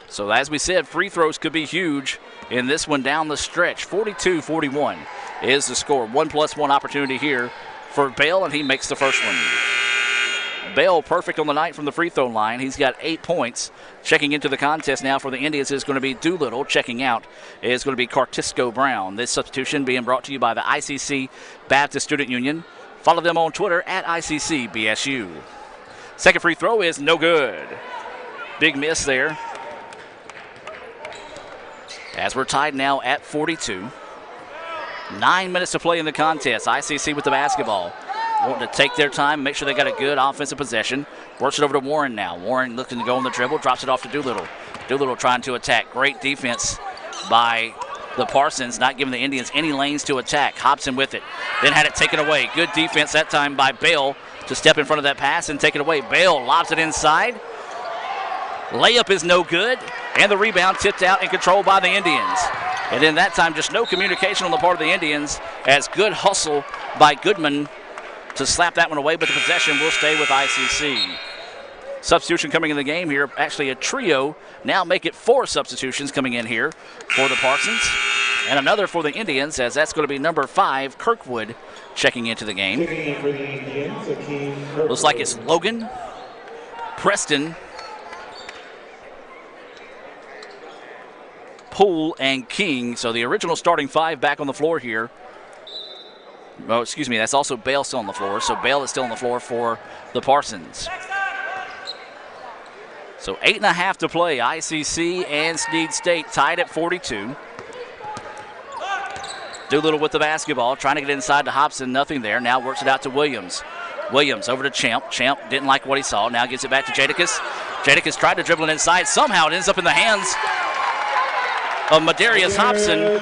So as we said, free throws could be huge in this one down the stretch. 42-41 is the score. 1+1 opportunity here for Bell, and he makes the first one. Bell perfect on the night from the free throw line. He's got 8 points. Checking into the contest now for the Indians is going to be Doolittle. Checking out is going to be Cartisco Brown. This substitution being brought to you by the ICC Baptist Student Union. Follow them on Twitter at ICCBSU. Second free throw is no good. Big miss there. As we're tied now at 42. 9 minutes to play in the contest. ICC with the basketball. Wanting to take their time, make sure they got a good offensive possession. Works it over to Warren now. Warren looking to go on the dribble, drops it off to Doolittle. Doolittle trying to attack. Great defense by the Parsons, not giving the Indians any lanes to attack. Hobson with it, then had it taken away. Good defense that time by Bale to step in front of that pass and take it away. Bale lobs it inside. Layup is no good, and the rebound tipped out and controlled by the Indians. And then that time, just no communication on the part of the Indians, as good hustle by Goodman to slap that one away, but the possession will stay with ICC. Substitution coming in the game here, actually a trio. Now make it 4 substitutions coming in here for the Parsons. And another for the Indians, as that's going to be number 5, Kirkwood, checking into the game. Looks like it's Logan, Preston, Poole, and King. So the original starting 5 back on the floor here Oh, excuse me, that's also Bale still on the floor. So Bale is still on the floor for the Parsons. So 8.5 to play. ICC and Snead State tied at 42. Doolittle with the basketball, trying to get inside to Hobson. Nothing there. Now works it out to Williams. Williams over to Champ. Champ didn't like what he saw. Now gives it back to Jadakiss. Jadakiss tried to dribble it inside. Somehow it ends up in the hands of Madarius Hobson.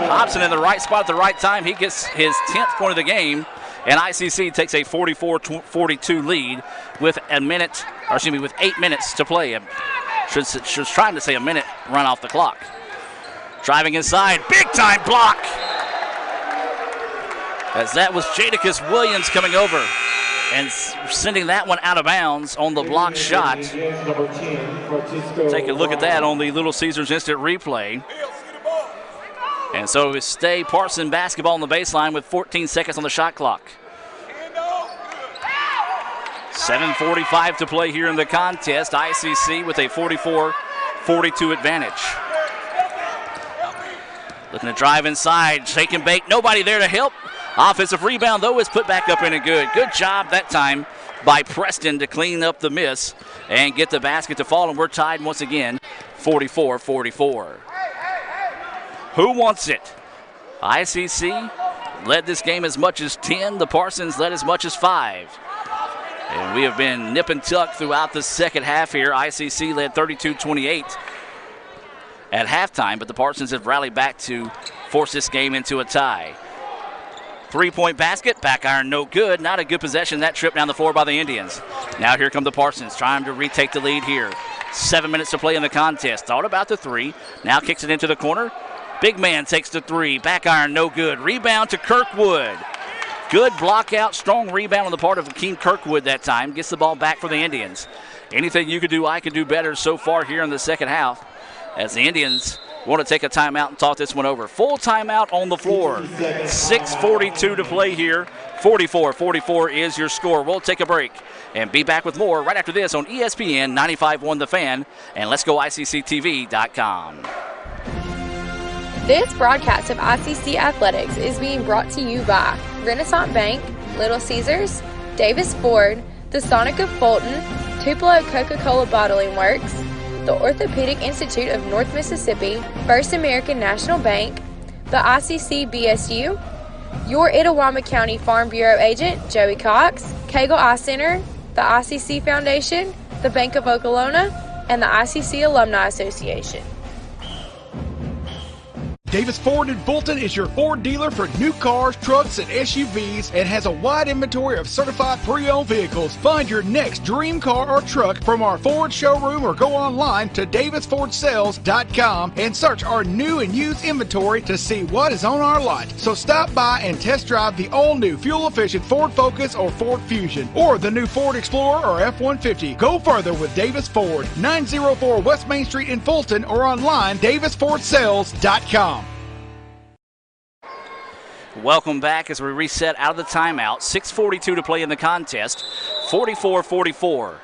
Hobson in the right spot at the right time. He gets his 10th point of the game, and ICC takes a 44-42 lead with 8 minutes to play. She was trying to say a minute run off the clock. Driving inside, big time block. As that was Jadakiss Williams coming over and sending that one out of bounds on the block shot. Take a look at that on the Little Caesars instant replay. And so we stay Parson basketball on the baseline with 14 seconds on the shot clock. 7:45 to play here in the contest. ICC with a 44-42 advantage. Looking to drive inside, shake and bake, nobody there to help. Offensive rebound, though, is put back up in and good. Good job that time by Preston to clean up the miss and get the basket to fall, and we're tied once again, 44-44. Who wants it? ICC led this game as much as 10. The Parsons led as much as 5. And we have been nip and tuck throughout the second half here. ICC led 32-28 at halftime, but the Parsons have rallied back to force this game into a tie. 3-point basket, back iron no good. Not a good possession, that trip down the floor by the Indians. Now here come the Parsons, trying to retake the lead here. 7 minutes to play in the contest. Thought about the three, now kicks it into the corner. Big man takes the three, back iron no good. Rebound to Kirkwood. Good block out, strong rebound on the part of Akeem Kirkwood that time. Gets the ball back for the Indians. Anything you could do, I could do better so far here in the second half, as the Indians want to take a timeout and talk this one over. Full timeout on the floor. 6:42 to play here. 44-44 is your score. We'll take a break and be back with more right after this on ESPN 95.1 The Fan and Let'sGoICCTV.com. This broadcast of ICC Athletics is being brought to you by Renaissance Bank, Little Caesars, Davis Ford, the Sonic of Fulton, Tupelo Coca-Cola Bottling Works, the Orthopedic Institute of North Mississippi, First American National Bank, the ICC BSU, your Itawamba County Farm Bureau agent, Joey Cox, Cagle Eye Center, the ICC Foundation, the Bank of Okolona, and the ICC Alumni Association. Davis Ford in Fulton is your Ford dealer for new cars, trucks, and SUVs and has a wide inventory of certified pre-owned vehicles. Find your next dream car or truck from our Ford showroom or go online to davisfordsales.com and search our new and used inventory to see what is on our lot. So stop by and test drive the all-new fuel-efficient Ford Focus or Ford Fusion or the new Ford Explorer or F-150. Go further with Davis Ford, 904 West Main Street in Fulton or online davisfordsales.com. Welcome back as we reset out of the timeout. 6:42 to play in the contest. 44-44.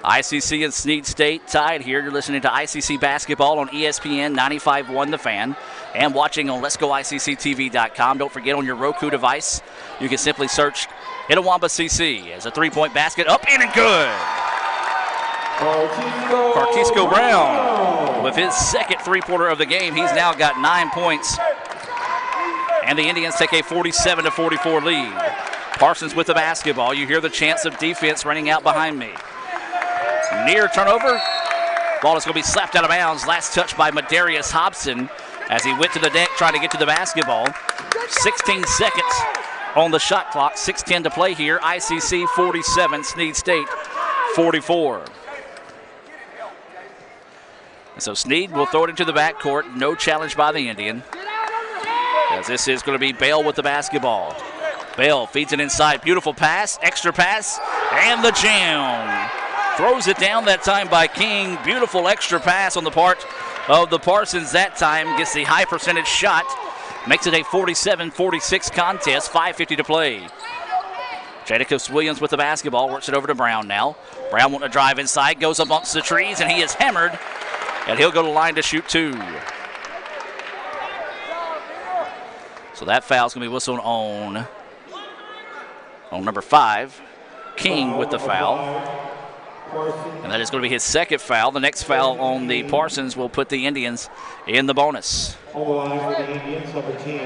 ICC and Snead State tied here. You're listening to ICC basketball on ESPN 95.1 The Fan and watching on Let'sGoICCTV.com. Don't forget, on your Roku device, you can simply search Itawamba CC as a three-point basket. Up, in, and good. Carquisco Brown with his second three-pointer of the game. He's now got 9 points. And the Indians take a 47-44 lead. Parsons with the basketball. You hear the chants of defense running out behind me. Near turnover. Ball is going to be slapped out of bounds. Last touch by Madarius Hobson as he went to the deck trying to get to the basketball. 16 seconds on the shot clock. 6:10 to play here. ICC 47, Snead State 44. And so Snead will throw it into the backcourt. No challenge by the Indian, as this is going to be Bale with the basketball. Bale feeds it inside. Beautiful pass, extra pass, and the jam. Throws it down that time by King. Beautiful extra pass on the part of the Parsons that time. Gets the high percentage shot. Makes it a 47-46 contest. 5:50 to play. Jadakiss Williams with the basketball. Works it over to Brown now. Brown wanting to drive inside. Goes amongst the trees, and he is hammered. And he'll go to the line to shoot two. So that foul's going to be whistled on number 5. King with the foul. And that is going to be his second foul. The next foul on the Parsons will put the Indians in the bonus.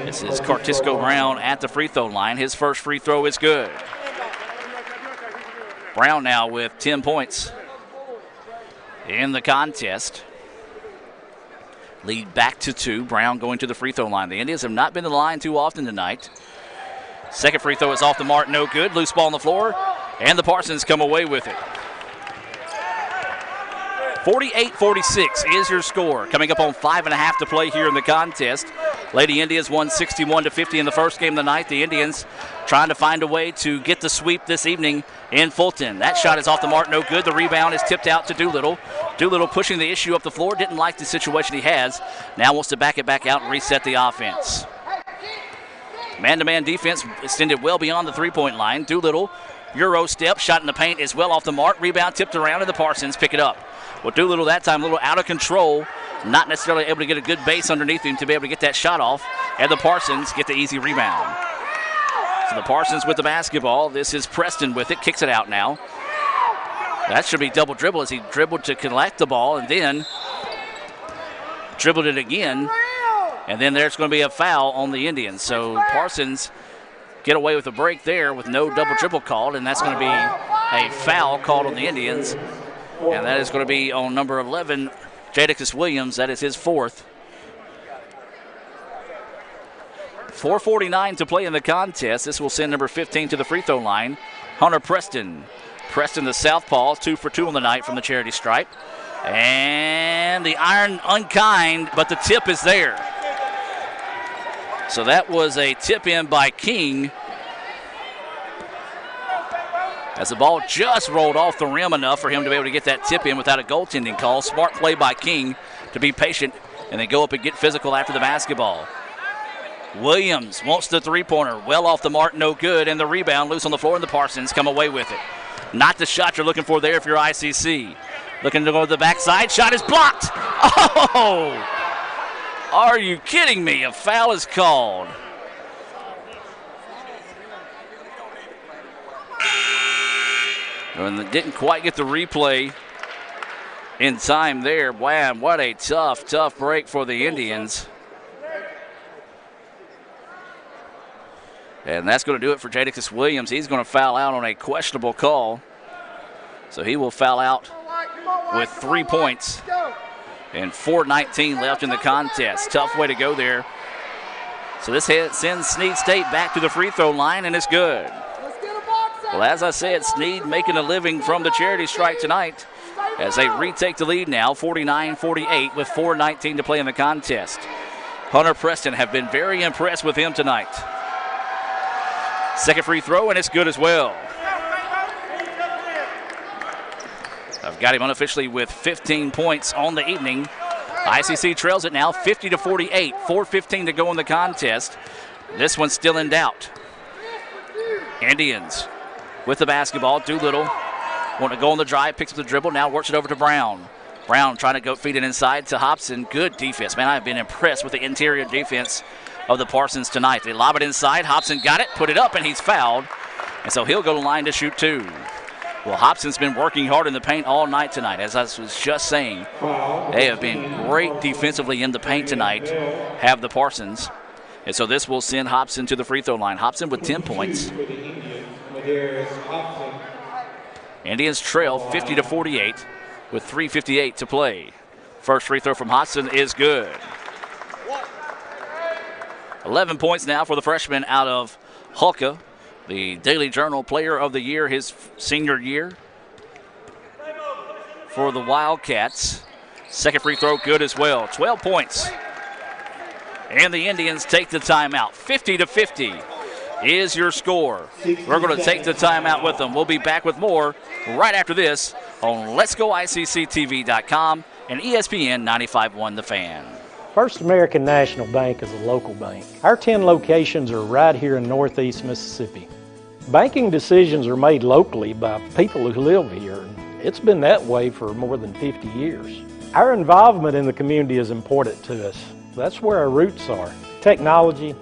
This is Cartisco Brown at the free throw line. His first free throw is good. Brown now with 10 points in the contest. Lead back to 2. Brown going to the free throw line. The Indians have not been to the line too often tonight. Second free throw is off the mark, no good. Loose ball on the floor, and the Parsons come away with it. 48-46 is your score. Coming up on 5.5 to play here in the contest. Lady Indians won 61-50 in the first game of the night. The Indians trying to find a way to get the sweep this evening in Fulton. That shot is off the mark, no good. The rebound is tipped out to Doolittle. Doolittle pushing the issue up the floor. Didn't like the situation he has. Now wants to back it back out and reset the offense. Man-to-man defense extended well beyond the three-point line. Doolittle, Euro step, shot in the paint is well off the mark. Rebound tipped around, and the Parsons pick it up. Well, Doolittle that time a little out of control. Not necessarily able to get a good base underneath him to be able to get that shot off. And the Parsons get the easy rebound. So the Parsons with the basketball. This is Preston with it. Kicks it out now. That should be double dribble as he dribbled to collect the ball and then dribbled it again. And then there's going to be a foul on the Indians. So Parsons get away with a break there with no double dribble called, and that's going to be a foul called on the Indians. And that is going to be on number 11, Jadakiss Williams. That is his fourth. 4:49 to play in the contest. This will send number 15 to the free throw line, Hunter Preston. Preston, the southpaw, 2 for 2 on the night from the charity stripe. And the iron unkind, but the tip is there. So that was a tip in by King. As the ball just rolled off the rim enough for him to be able to get that tip in without a goaltending call. Smart play by King to be patient and then go up and get physical after the basketball. Williams wants the three-pointer. Well off the mark, no good. And the rebound loose on the floor, and the Parsons come away with it. Not the shot you're looking for there if you're ICC. Looking to go to the backside. Shot is blocked. Oh! Are you kidding me? A foul is called. And didn't quite get the replay in time there. Wow, what a tough break for the Indians. And that's going to do it for Jadakiss Williams. He's going to foul out on a questionable call. So he will foul out with 3 points. And 4:19 left in the contest. Tough way to go there. So this sends Snead State back to the free throw line, and it's good. Well, as I said, Snead making a living from the charity stripe tonight as they retake the lead now, 49-48 with 4:19 to play in the contest. Hunter Preston have been very impressed with him tonight. Second free throw, and it's good as well. I've got him unofficially with 15 points on the evening. ICC trails it now 50-48, 4:15 to go in the contest. This one's still in doubt. Indians with the basketball. Doolittle want to go on the drive, picks up the dribble, now works it over to Brown. Brown trying to go feed it inside to Hobson. Good defense. Man, I've been impressed with the interior defense of the Parsons tonight. They lob it inside. Hobson got it, put it up, and he's fouled. And so he'll go to the line to shoot 2. Well, Hobson's been working hard in the paint all night tonight. As I was just saying, they have been great defensively in the paint tonight, have the Parsons. And so this will send Hobson to the free throw line. Hobson with 10 points. Indians trail 50-48 with 3:58 to play. First free throw from Hobson is good. 11 points now for the freshman out of Hulka, the Daily Journal Player of the Year, his senior year for the Wildcats. Second free throw good as well. 12 points. And the Indians take the timeout. 50-50 is your score. We're going to take the timeout with them. We'll be back with more right after this on Let'sGoICCTV.com and ESPN 95.1 The Fan. First American National Bank is a local bank. Our 10 locations are right here in Northeast Mississippi. Banking decisions are made locally by people who live here. It's been that way for more than 50 years. Our involvement in the community is important to us. That's where our roots are. Technology,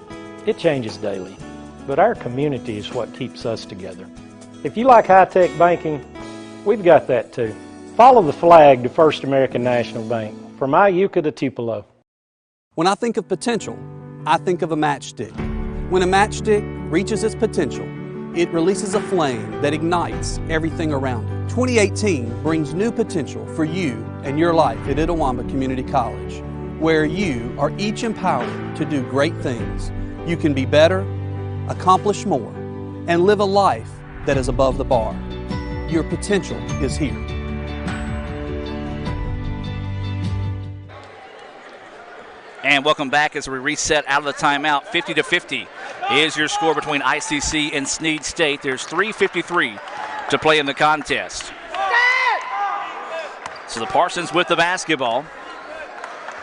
It changes daily, but our community is what keeps us together. If you like high-tech banking, we've got that too. Follow the flag to First American National Bank, from Iuka to Tupelo. When I think of potential, I think of a matchstick. When a matchstick reaches its potential, it releases a flame that ignites everything around it. 2018 brings new potential for you and your life at Itawamba Community College, where you are each empowered to do great things. You can be better, accomplish more, and live a life that is above the bar. Your potential is here. And welcome back as we reset out of the timeout. 50-50 is your score between ICC and Snead State. There's 3:53 to play in the contest. So the Parsons with the basketball.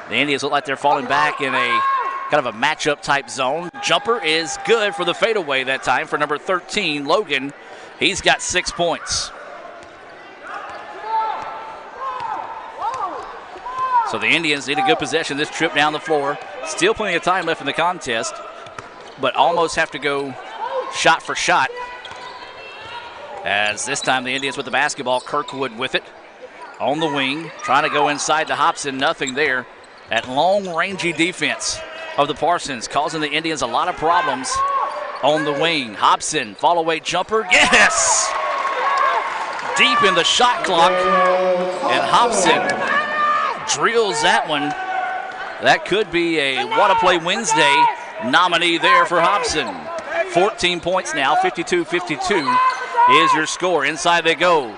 The Indians look like they're falling back in a kind of a matchup type zone. Jumper is good for the fadeaway that time for number 13, Logan. He's got 6 points. So the Indians need a good possession this trip down the floor. Still plenty of time left in the contest, but almost have to go shot for shot. As this time the Indians with the basketball, Kirkwood with it on the wing, trying to go inside to Hobson, nothing there. That long, rangy defense of the Parsons causing the Indians a lot of problems on the wing. Hobson, fall-away jumper, yes! Deep in the shot clock, and Hobson drills that one. That could be a Wanna Play Wednesday nominee there for Hobson. 14 points now, 52-52 is your score. Inside they go.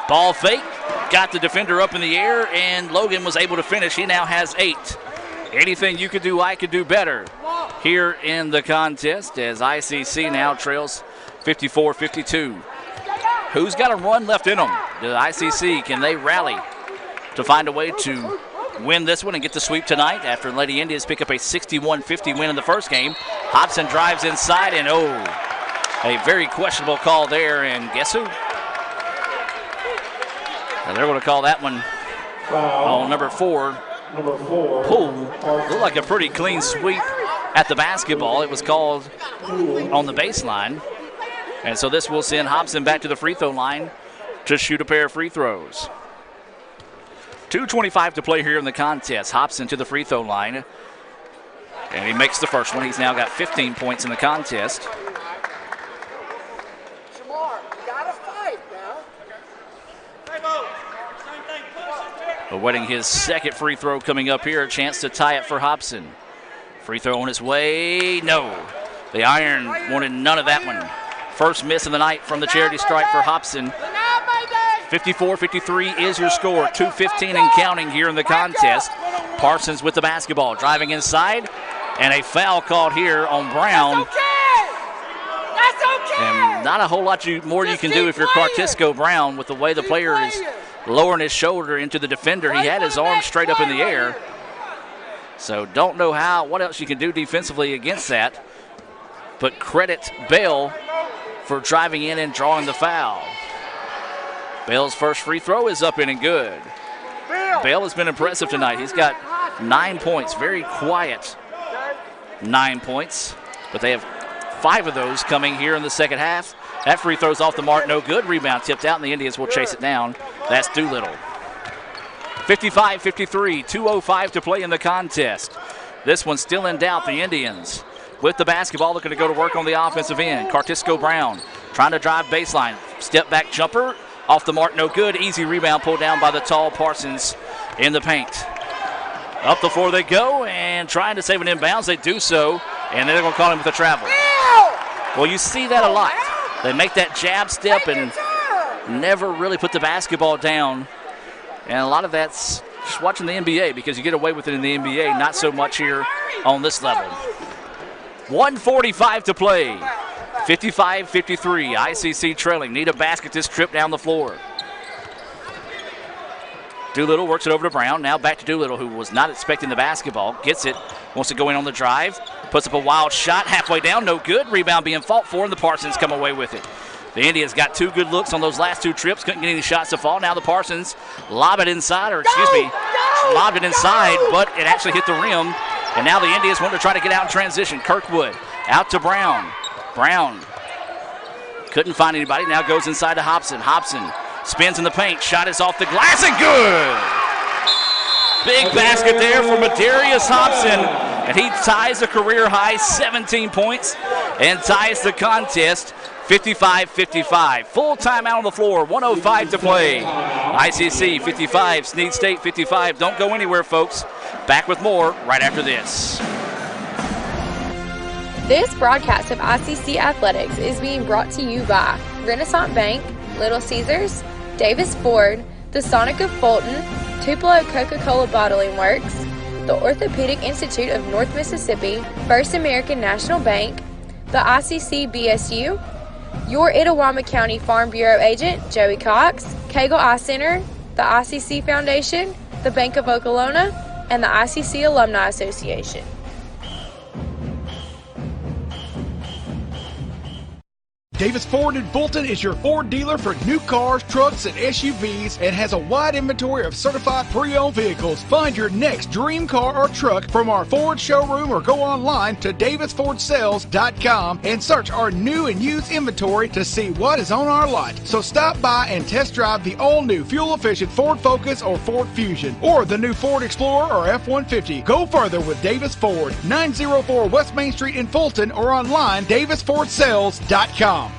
Ball fake, got the defender up in the air, and Logan was able to finish. He now has 8. Anything you could do, I could do better here in the contest as ICC now trails 54-52. Who's got a run left in them? The ICC, can they rally to find a way to win this one and get the sweep tonight after Lady Indians pick up a 61-50 win in the first game? Hobson drives inside, and a very questionable call there, and guess who? Now they're going to call that one on number 4. Poole. Looked like a pretty clean sweep at the basketball. It was called on the baseline. And so this will send Hobson back to the free throw line to shoot a pair of free throws. 2:25 to play here in the contest. Hobson to the free throw line. And he makes the first one. He's now got 15 points in the contest. Awaiting his second free throw coming up here. A chance to tie it for Hobson. Free throw on its way. No. The Iron wanted none of that one. First miss of the night from the charity stripe for Hobson. 54-53 is your score. 2:15 and counting here in the contest. Parsons with the basketball. Driving inside. And a foul called here on Brown. And not a whole lot more you can do if you're Cartisco Brown with the way the player is lowering his shoulder into the defender. He had his arm straight up in the air. So don't know what else you can do defensively against that. But credit Bell for driving in and drawing the foul. Bell's first free throw is up in and good. Bell has been impressive tonight. He's got 9 points, very quiet 9 points. But they have 5 of those coming here in the second half. That free throw's off the mark, no good. Rebound tipped out, and the Indians will chase it down. That's Doolittle. 55-53, 2:05 to play in the contest. This one's still in doubt. The Indians with the basketball looking to go to work on the offensive end. Cartisco Brown trying to drive baseline. Step back jumper, off the mark, no good. Easy rebound pulled down by the tall Parsons in the paint. Up the floor they go, and trying to save an inbounds. They do so, and they're going to call him with a travel. Well, you see that a lot. They make that jab step and never really put the basketball down. And a lot of that's just watching the NBA because you get away with it in the NBA, not so much here on this level. 1:45 to play. 55-53. ICC trailing. Need a basket this trip down the floor. Doolittle works it over to Brown. Now back to Doolittle, who was not expecting the basketball. Gets it. Wants to go in on the drive. Puts up a wild shot. Halfway down. No good. Rebound being fought for, and the Parsons come away with it. The Indians got 2 good looks on those last 2 trips. Couldn't get any shots to fall. Now the Parsons lobbed it inside, lobbed it inside, but it actually hit the rim. And now the Indians want to try to get out in transition. Kirkwood Out to Brown. Brown couldn't find anybody. Now goes inside to Hobson. Hobson spins in the paint. Shot is off the glass and good. Big basket there for Madarius Hobson. And he ties a career high 17 points and ties the contest 55-55. Full timeout on the floor, 1:05 to play. ICC 55, Snead State 55. Don't go anywhere, folks. Back with more right after this. This broadcast of ICC Athletics is being brought to you by Renaissance Bank, Little Caesars, Davis Ford, the Sonic of Fulton, Tupelo Coca-Cola Bottling Works, the Orthopedic Institute of North Mississippi, First American National Bank, the ICC BSU, your Itawamba County Farm Bureau agent, Joey Cox, Cagle Eye Center, the ICC Foundation, the Bank of Okolona, and the ICC Alumni Association. Davis Ford in Fulton is your Ford dealer for new cars, trucks, and SUVs and has a wide inventory of certified pre-owned vehicles. Find your next dream car or truck from our Ford showroom or go online to davisfordsales.com and search our new and used inventory to see what is on our lot. So stop by and test drive the all-new fuel-efficient Ford Focus or Ford Fusion or the new Ford Explorer or F-150. Go further with Davis Ford, 904 West Main Street in Fulton or online davisfordsales.com.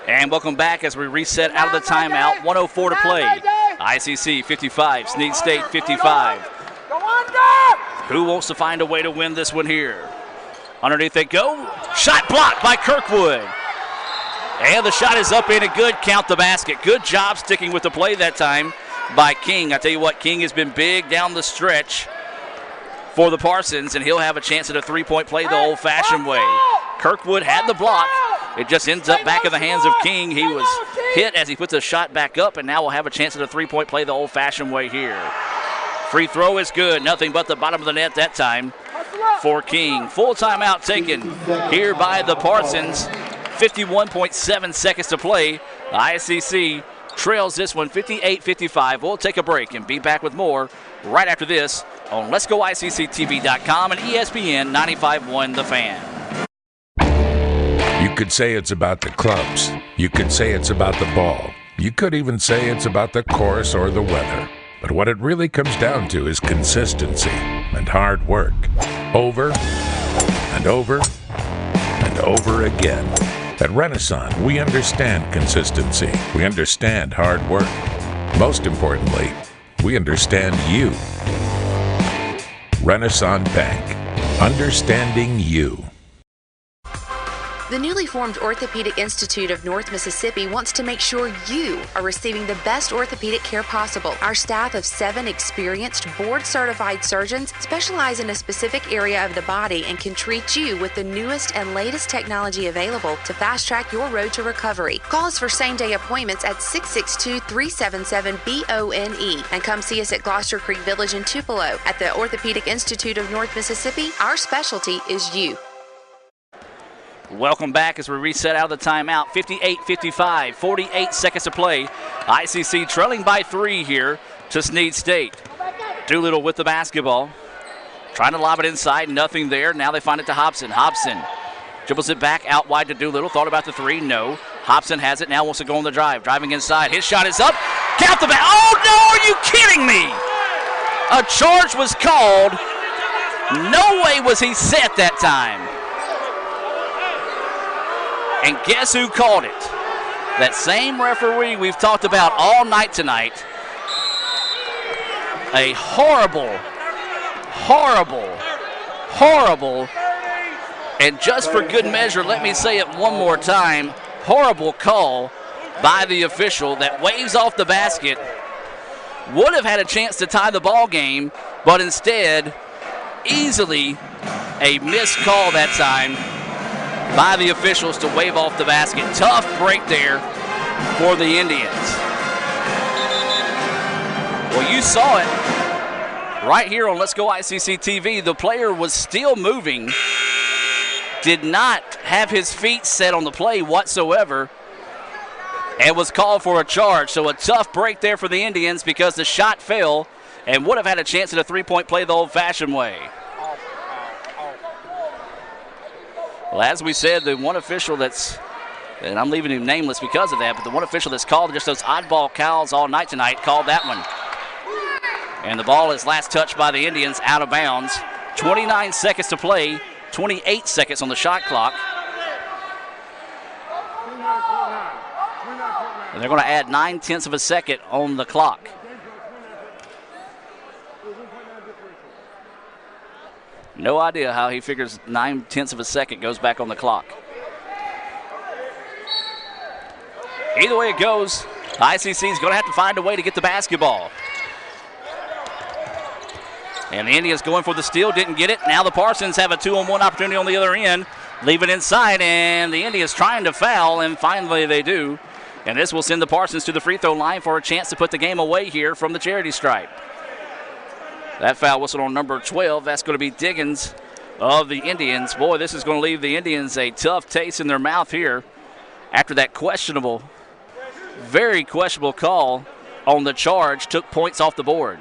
And welcome back as we reset out of the timeout. 1:04 to play. ICC 55, Snead State 55. Who wants to find a way to win this one here? Underneath they go. Shot blocked by Kirkwood. And the shot is up and a good. Count the basket. Good job sticking with the play that time by King. I tell you what, King has been big down the stretch for the Parsons, and he'll have a chance at a three-point play the old-fashioned way. Kirkwood had the block. It just ends up back in the hands of King. He was hit as he puts the shot back up, and now we'll have a chance at a three-point play the old-fashioned way here. Free throw is good. Nothing but the bottom of the net that time for King. Full timeout taken here by the Parsons. 51.7 seconds to play. ICC trails this one 58-55. We'll take a break and be back with more right after this on Let'sGoICCTV.com and ESPN 95.1 The Fan. You could say it's about the clubs. You could say it's about the ball. You could even say it's about the course or the weather. But what it really comes down to is consistency and hard work. Over and over and over again. At Renaissance, we understand consistency. We understand hard work. Most importantly, we understand you. Renaissance Bank. Understanding you. The newly formed Orthopedic Institute of North Mississippi wants to make sure you are receiving the best orthopedic care possible. Our staff of 7 experienced, board-certified surgeons specialize in a specific area of the body and can treat you with the newest and latest technology available to fast-track your road to recovery. Call us for same-day appointments at 662-377-BONE and come see us at Gloucester Creek Village in Tupelo. At the Orthopedic Institute of North Mississippi, our specialty is you. Welcome back as we reset out of the timeout. 58-55, 48 seconds to play. ICC trailing by 3 here to Snead State. Doolittle with the basketball. Trying to lob it inside, nothing there. Now they find it to Hobson. Hobson dribbles it back out wide to Doolittle. Thought about the 3, no. Hobson has it, now wants to go on the drive. Driving inside, his shot is up. Count the back. Oh no, are you kidding me? A charge was called. No way was he set that time. And guess who called it? That same referee we've talked about all night tonight. A horrible, and just for good measure, let me say it one more time, horrible call by the official that waves off the basket. Would have had a chance to tie the ball game, but instead, easily a missed call that time by the officials to wave off the basket. Tough break there for the Indians. Well, you saw it right here on Let's Go ICC TV. The player was still moving, did not have his feet set on the play whatsoever, and was called for a charge. So a tough break there for the Indians because the shot fell and would have had a chance at a three-point play the old-fashioned way. Well, as we said, the one official that's, and I'm leaving him nameless because of that, but the one official that's called just those oddball calls all night tonight called that one. And the ball is last touched by the Indians out of bounds. 29 seconds to play, 28 seconds on the shot clock. And they're going to add 9/10 of a second on the clock. No idea how he figures 9/10 of a second goes back on the clock. Either way it goes, ICC is going to have to find a way to get the basketball. And the Indians going for the steal, didn't get it. Now the Parsons have a 2-on-1 opportunity on the other end. Leave it inside, and the Indians trying to foul, and finally they do. And this will send the Parsons to the free throw line for a chance to put the game away here from the charity stripe. That foul whistle on number 12, that's going to be Diggins of the Indians. Boy, this is going to leave the Indians a tough taste in their mouth here after that questionable, very questionable call on the charge took points off the board.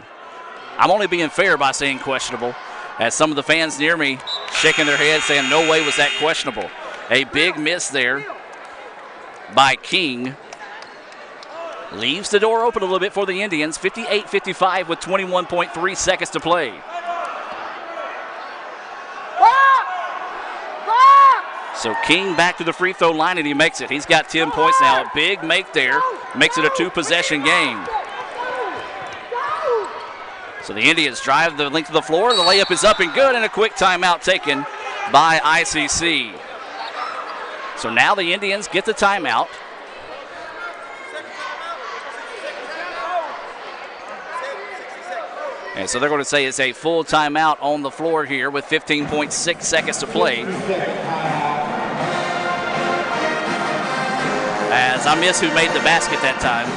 I'm only being fair by saying questionable, as some of the fans near me shaking their heads saying no way was that questionable. A big miss there by King. Leaves the door open a little bit for the Indians. 58-55 with 21.3 seconds to play. So King back to the free throw line, and he makes it. He's got 10 points now. A big make there. Makes it a two-possession game. So the Indians drive the length of the floor. The layup is up and good, and a quick timeout taken by ICC. So now the Indians get the timeout. And so they're going to say it's a full timeout on the floor here with 15.6 seconds to play. As I miss who made the basket that time.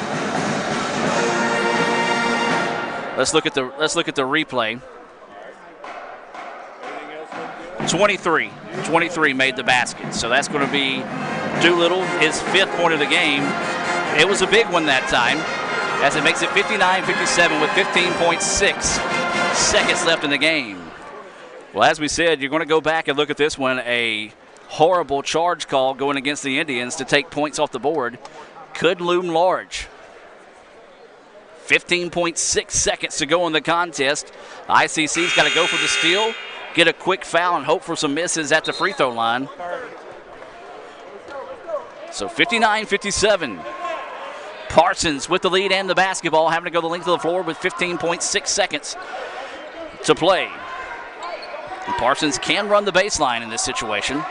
Let's look at the replay. 23 made the basket. So that's going to be Doolittle, his 5th point of the game. It was a big one that time, as it makes it 59-57 with 15.6 seconds left in the game. Well, as we said, you're going to go back and look at this one. A horrible charge call going against the Indians to take points off the board could loom large. 15.6 seconds to go in the contest. ICC's got to go for the steal, get a quick foul, and hope for some misses at the free throw line. So 59-57. Parsons with the lead and the basketball, having to go the length of the floor with 15.6 seconds to play. And Parsons can run the baseline in this situation.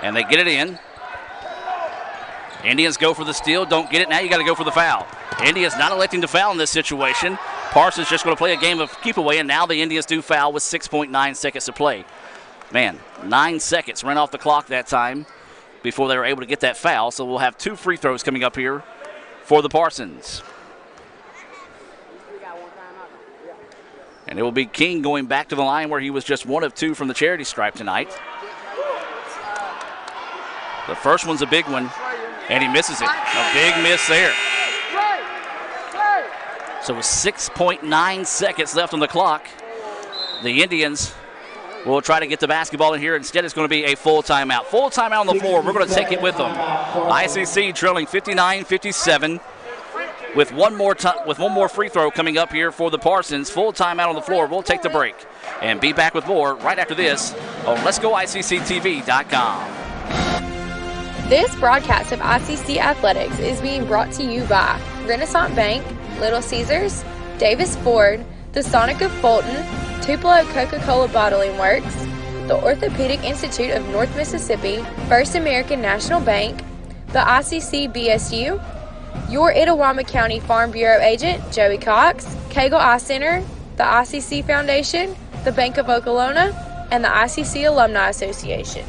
And they get it in. Indians go for the steal, don't get it. Now you got to go for the foul. Indians not electing to foul in this situation. Parsons just going to play a game of keep away, and now the Indians do foul with 6.9 seconds to play. Man, 9 seconds ran off the clock that time before they were able to get that foul. So we'll have 2 free throws coming up here for the Parsons. And it will be King going back to the line where he was just 1 of 2 from the charity stripe tonight. The first one's a big one, and he misses it. A big miss there. So with 6.9 seconds left on the clock, the Indians will try to get the basketball in here. Instead, it's going to be a full timeout. Full timeout on the floor. We're going to take it with them. ICC trailing 59-57 with one more free throw coming up here for the Parsons. Full timeout on the floor. We'll take the break and be back with more right after this on Let'sGoICCTV.com. This broadcast of ICC Athletics is being brought to you by Renaissance Bank, Little Caesars, Davis Ford, the Sonic of Fulton, Tupelo Coca-Cola Bottling Works, the Orthopedic Institute of North Mississippi, First American National Bank, the ICC BSU, your Itawamba County Farm Bureau agent, Joey Cox, Cagle Eye Center, the ICC Foundation, the Bank of Okolona, and the ICC Alumni Association.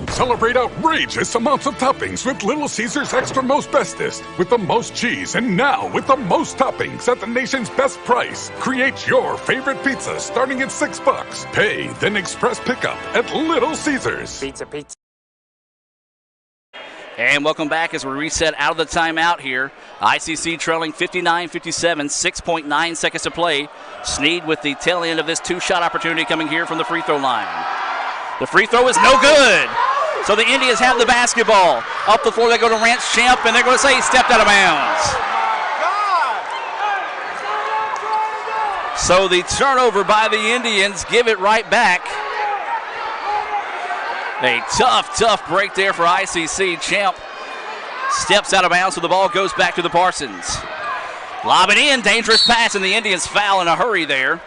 Celebrate outrageous amounts of toppings with Little Caesars Extra Most Bestest. With the most cheese and now with the most toppings at the nation's best price. Create your favorite pizza starting at $6. Pay, then express pickup at Little Caesars. Pizza. And welcome back as we reset out of the timeout here. ICC trailing 59-57, 6.9 seconds to play. Snead with the tail end of this two-shot opportunity coming here from the free throw line. The free throw is no good. So the Indians have the basketball. Up the floor they go to Rance Champ, and they're going to say he stepped out of bounds. So the turnover by the Indians, give it right back. A tough break there for ICC. Champ steps out of bounds, so the ball goes back to the Parsons. Lob it in, dangerous pass, and the Indians foul in a hurry there.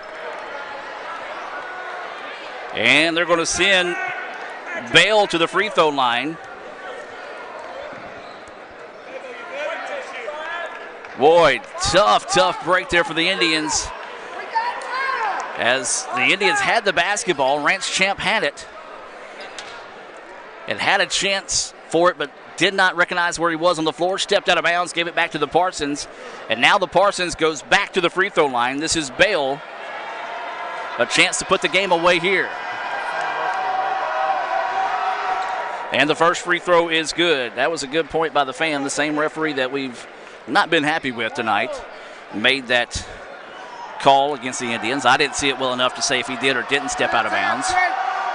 And they're going to send Bale to the free throw line. Boy, tough break there for the Indians. As the Indians had the basketball, Rance Champ had it. And had a chance for it, but did not recognize where he was on the floor. Stepped out of bounds, gave it back to the Parsons. And now the Parsons goes back to the free throw line. This is Bale. A chance to put the game away here. And the first free throw is good. That was a good point by the fan. The same referee that we've not been happy with tonight made that call against the Indians. I didn't see it well enough to say if he did or didn't step out of bounds.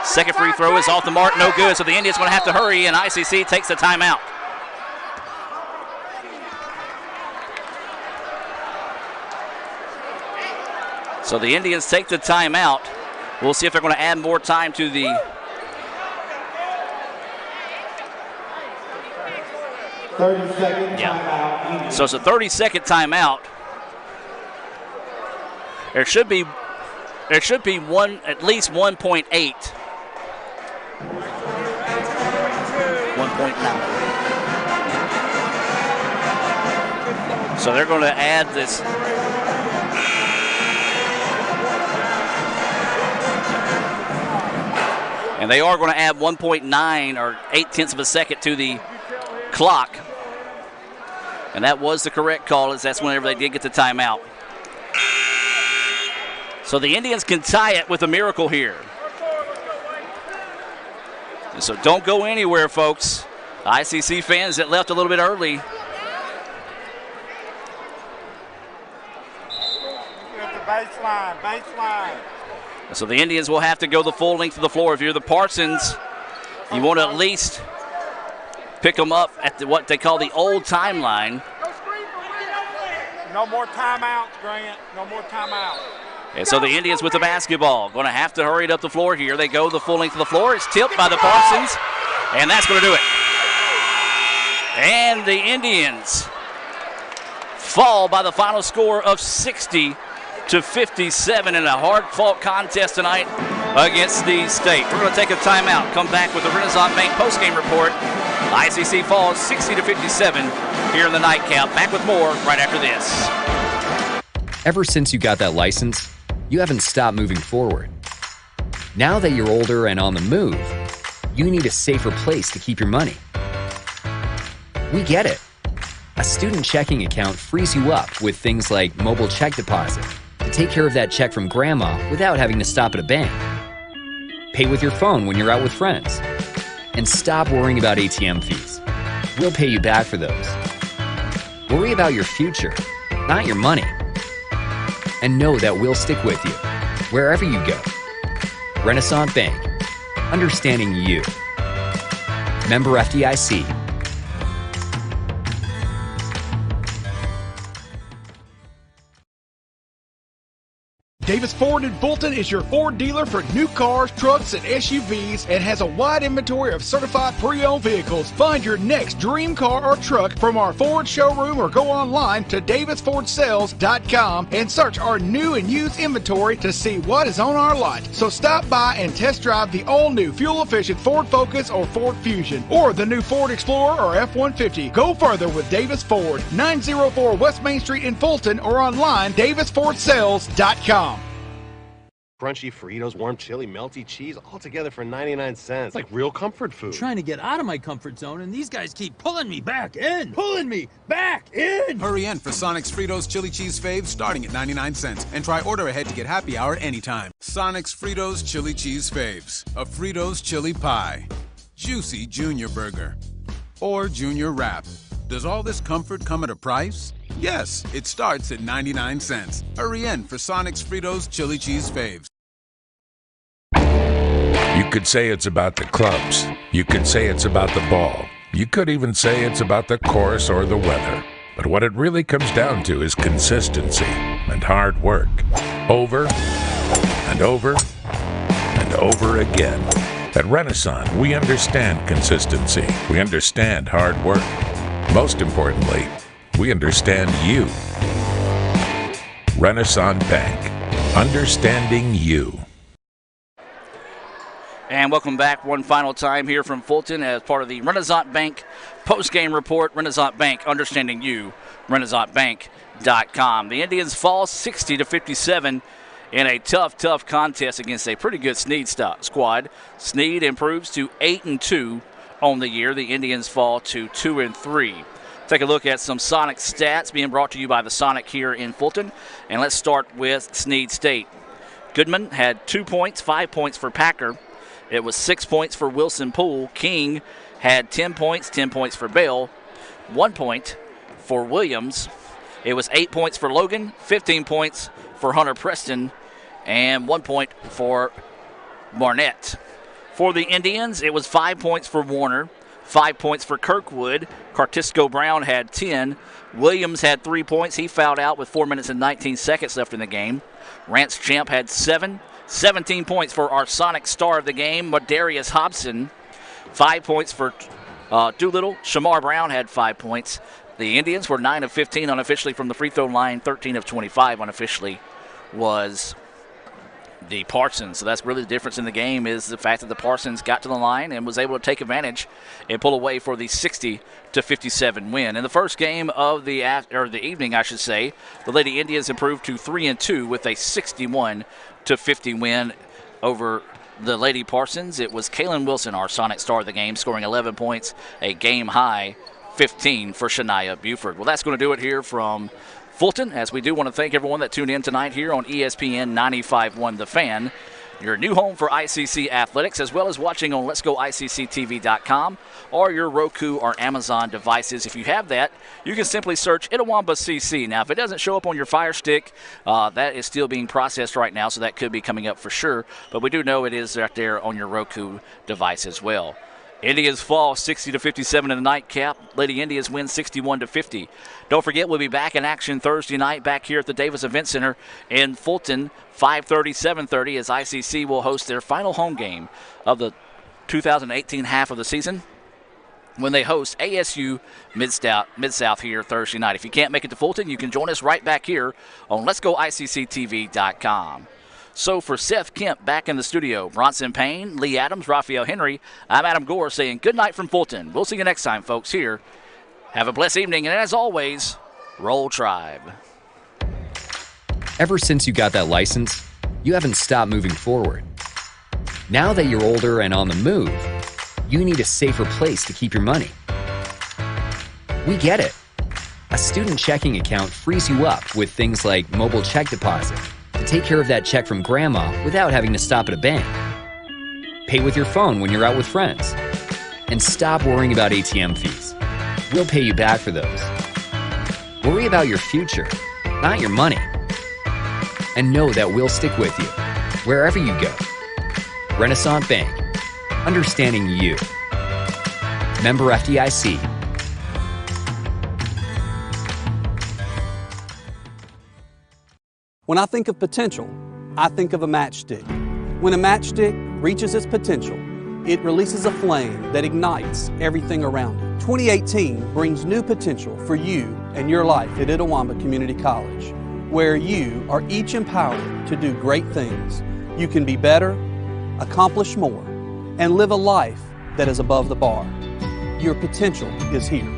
Second free throw is off the mark, no good. So the Indians going to have to hurry, and ICC takes the timeout. So the Indians take the timeout. We'll see if they're going to add more time to the 30-second timeout. So it's a 30-second timeout. There should be one, at least 1.8. 1.9. So they're going to add this. And they are going to add 1.9 or 0.8 of a second to the clock. And that was the correct call, as that's whenever they did get the timeout. So the Indians can tie it with a miracle here. And so don't go anywhere, folks. ICC fans that left a little bit early. At the baseline. So the Indians will have to go the full length of the floor. If you're the Parsons, you want to at least pick them up at what they call the old timeline. No more timeouts, Grant. No more timeouts. And so the Indians with the basketball going to have to hurry it up the floor here. They go the full length of the floor. It's tipped by the Parsons, and that's going to do it. And the Indians fall by the final score of 60-57 in a hard-fought contest tonight against Snead State. We're going to take a timeout, come back with the Renaissance Bank postgame report. ICC falls 60-57 here in the nightcap. Back with more right after this. Ever since you got that license, you haven't stopped moving forward. Now that you're older and on the move, you need a safer place to keep your money. We get it. A student checking account frees you up with things like mobile check deposit to take care of that check from grandma without having to stop at a bank. Pay with your phone when you're out with friends. And stop worrying about ATM fees. We'll pay you back for those. Worry about your future, not your money. And know that we'll stick with you, wherever you go. Renaissance Bank, understanding you. Member FDIC. Davis Ford in Fulton is your Ford dealer for new cars, trucks, and SUVs and has a wide inventory of certified pre-owned vehicles. Find your next dream car or truck from our Ford showroom or go online to davisfordsales.com and search our new and used inventory to see what is on our lot. So stop by and test drive the all-new fuel-efficient Ford Focus or Ford Fusion or the new Ford Explorer or F-150. Go further with Davis Ford, 904 West Main Street in Fulton or online davisfordsales.com. Crunchy Fritos, warm chili, melty cheese, all together for 99 cents. It's like real comfort food. I'm trying to get out of my comfort zone, and these guys keep pulling me back in. Hurry in for Sonic's Fritos Chili Cheese Faves starting at 99 cents. And try order ahead to get happy hour at any time. Sonic's Fritos Chili Cheese Faves. A Fritos chili pie. Juicy Junior Burger. or Junior Wrap. Does all this comfort come at a price? Yes, it starts at 99 cents. Hurry in for Sonic's Fritos Chili Cheese Faves. You could say it's about the clubs. You could say it's about the ball. You could even say it's about the course or the weather. But what it really comes down to is consistency and hard work. Over and over and over again. At Renaissance, we understand consistency. We understand hard work. Most importantly, we understand you. Renaissance Bank. Understanding you. And welcome back one final time here from Fulton as part of the Renaissance Bank post-game report. Renaissance Bank, understanding you, renaissancebank.com. The Indians fall 60-57 in a tough contest against a pretty good Snead squad. Snead improves to 8-2 on the year. The Indians fall to 2-3. Take a look at some Sonic stats being brought to you by the Sonic here in Fulton. And let's start with Snead State. Goodman had 2 points, 5 points for Packer. It was 6 points for Wilson Poole. King had 10 points, 10 points for Bell, 1 point for Williams. It was 8 points for Logan, 15 points for Hunter Preston, and 1 point for Barnett. For the Indians, it was 5 points for Warner, 5 points for Kirkwood. Cartisco Brown had 10. Williams had 3 points. He fouled out with 4 minutes and 19 seconds left in the game. Rance Champ had 7. 17 points for our Sonic star of the game, Darius Hobson. 5 points for Doolittle. Shamar Brown had 5 points. The Indians were 9 of 15 unofficially from the free throw line. 13 of 25 unofficially was the Parsons. So that's really the difference in the game, is the fact that the Parsons got to the line and was able to take advantage and pull away for the 60-57 win. In the first game of the evening, I should say, the Lady Indians improved to 3-2 with a 61-50 win over the Lady Parsons. It was Kaylin Wilson, our Sonic star of the game, scoring 11 points, a game high 15 for Shania Buford. Well, that's going to do it here from Fulton, as we do want to thank everyone that tuned in tonight here on ESPN 95.1 The Fan, your new home for ICC athletics, as well as watching on letsgoicctv.com or your Roku or Amazon devices. If you have that, you can simply search Itawamba CC. Now, if it doesn't show up on your Fire Stick, that is still being processed right now, so that could be coming up for sure. But we do know it is right there on your Roku device as well. Indians fall 60-57 in the nightcap. Lady Indians win 61-50. Don't forget, we'll be back in action Thursday night back here at the Davis Event Center in Fulton, 5:30, 7:30, as ICC will host their final home game of the 2018 half of the season when they host ASU Mid-South here Thursday night. If you can't make it to Fulton, you can join us right back here on letsgoicctv.com. So for Seth Kemp back in the studio, Bronson Payne, Lee Adams, Raphael Henry, I'm Adam Gore saying good night from Fulton. We'll see you next time, folks, here. Have a blessed evening, and as always, Roll Tribe. Ever since you got that license, you haven't stopped moving forward. Now that you're older and on the move, you need a safer place to keep your money. We get it. A student checking account frees you up with things like mobile check deposit, to take care of that check from grandma without having to stop at a bank. Pay with your phone when you're out with friends. And stop worrying about ATM fees. We'll pay you back for those. Worry about your future, not your money. And know that we'll stick with you, wherever you go. Renaissance Bank. Understanding you. Member FDIC. When I think of potential, I think of a matchstick. When a matchstick reaches its potential, it releases a flame that ignites everything around it. 2018 brings new potential for you and your life at Itawamba Community College, where you are each empowered to do great things. You can be better, accomplish more, and live a life that is above the bar. Your potential is here.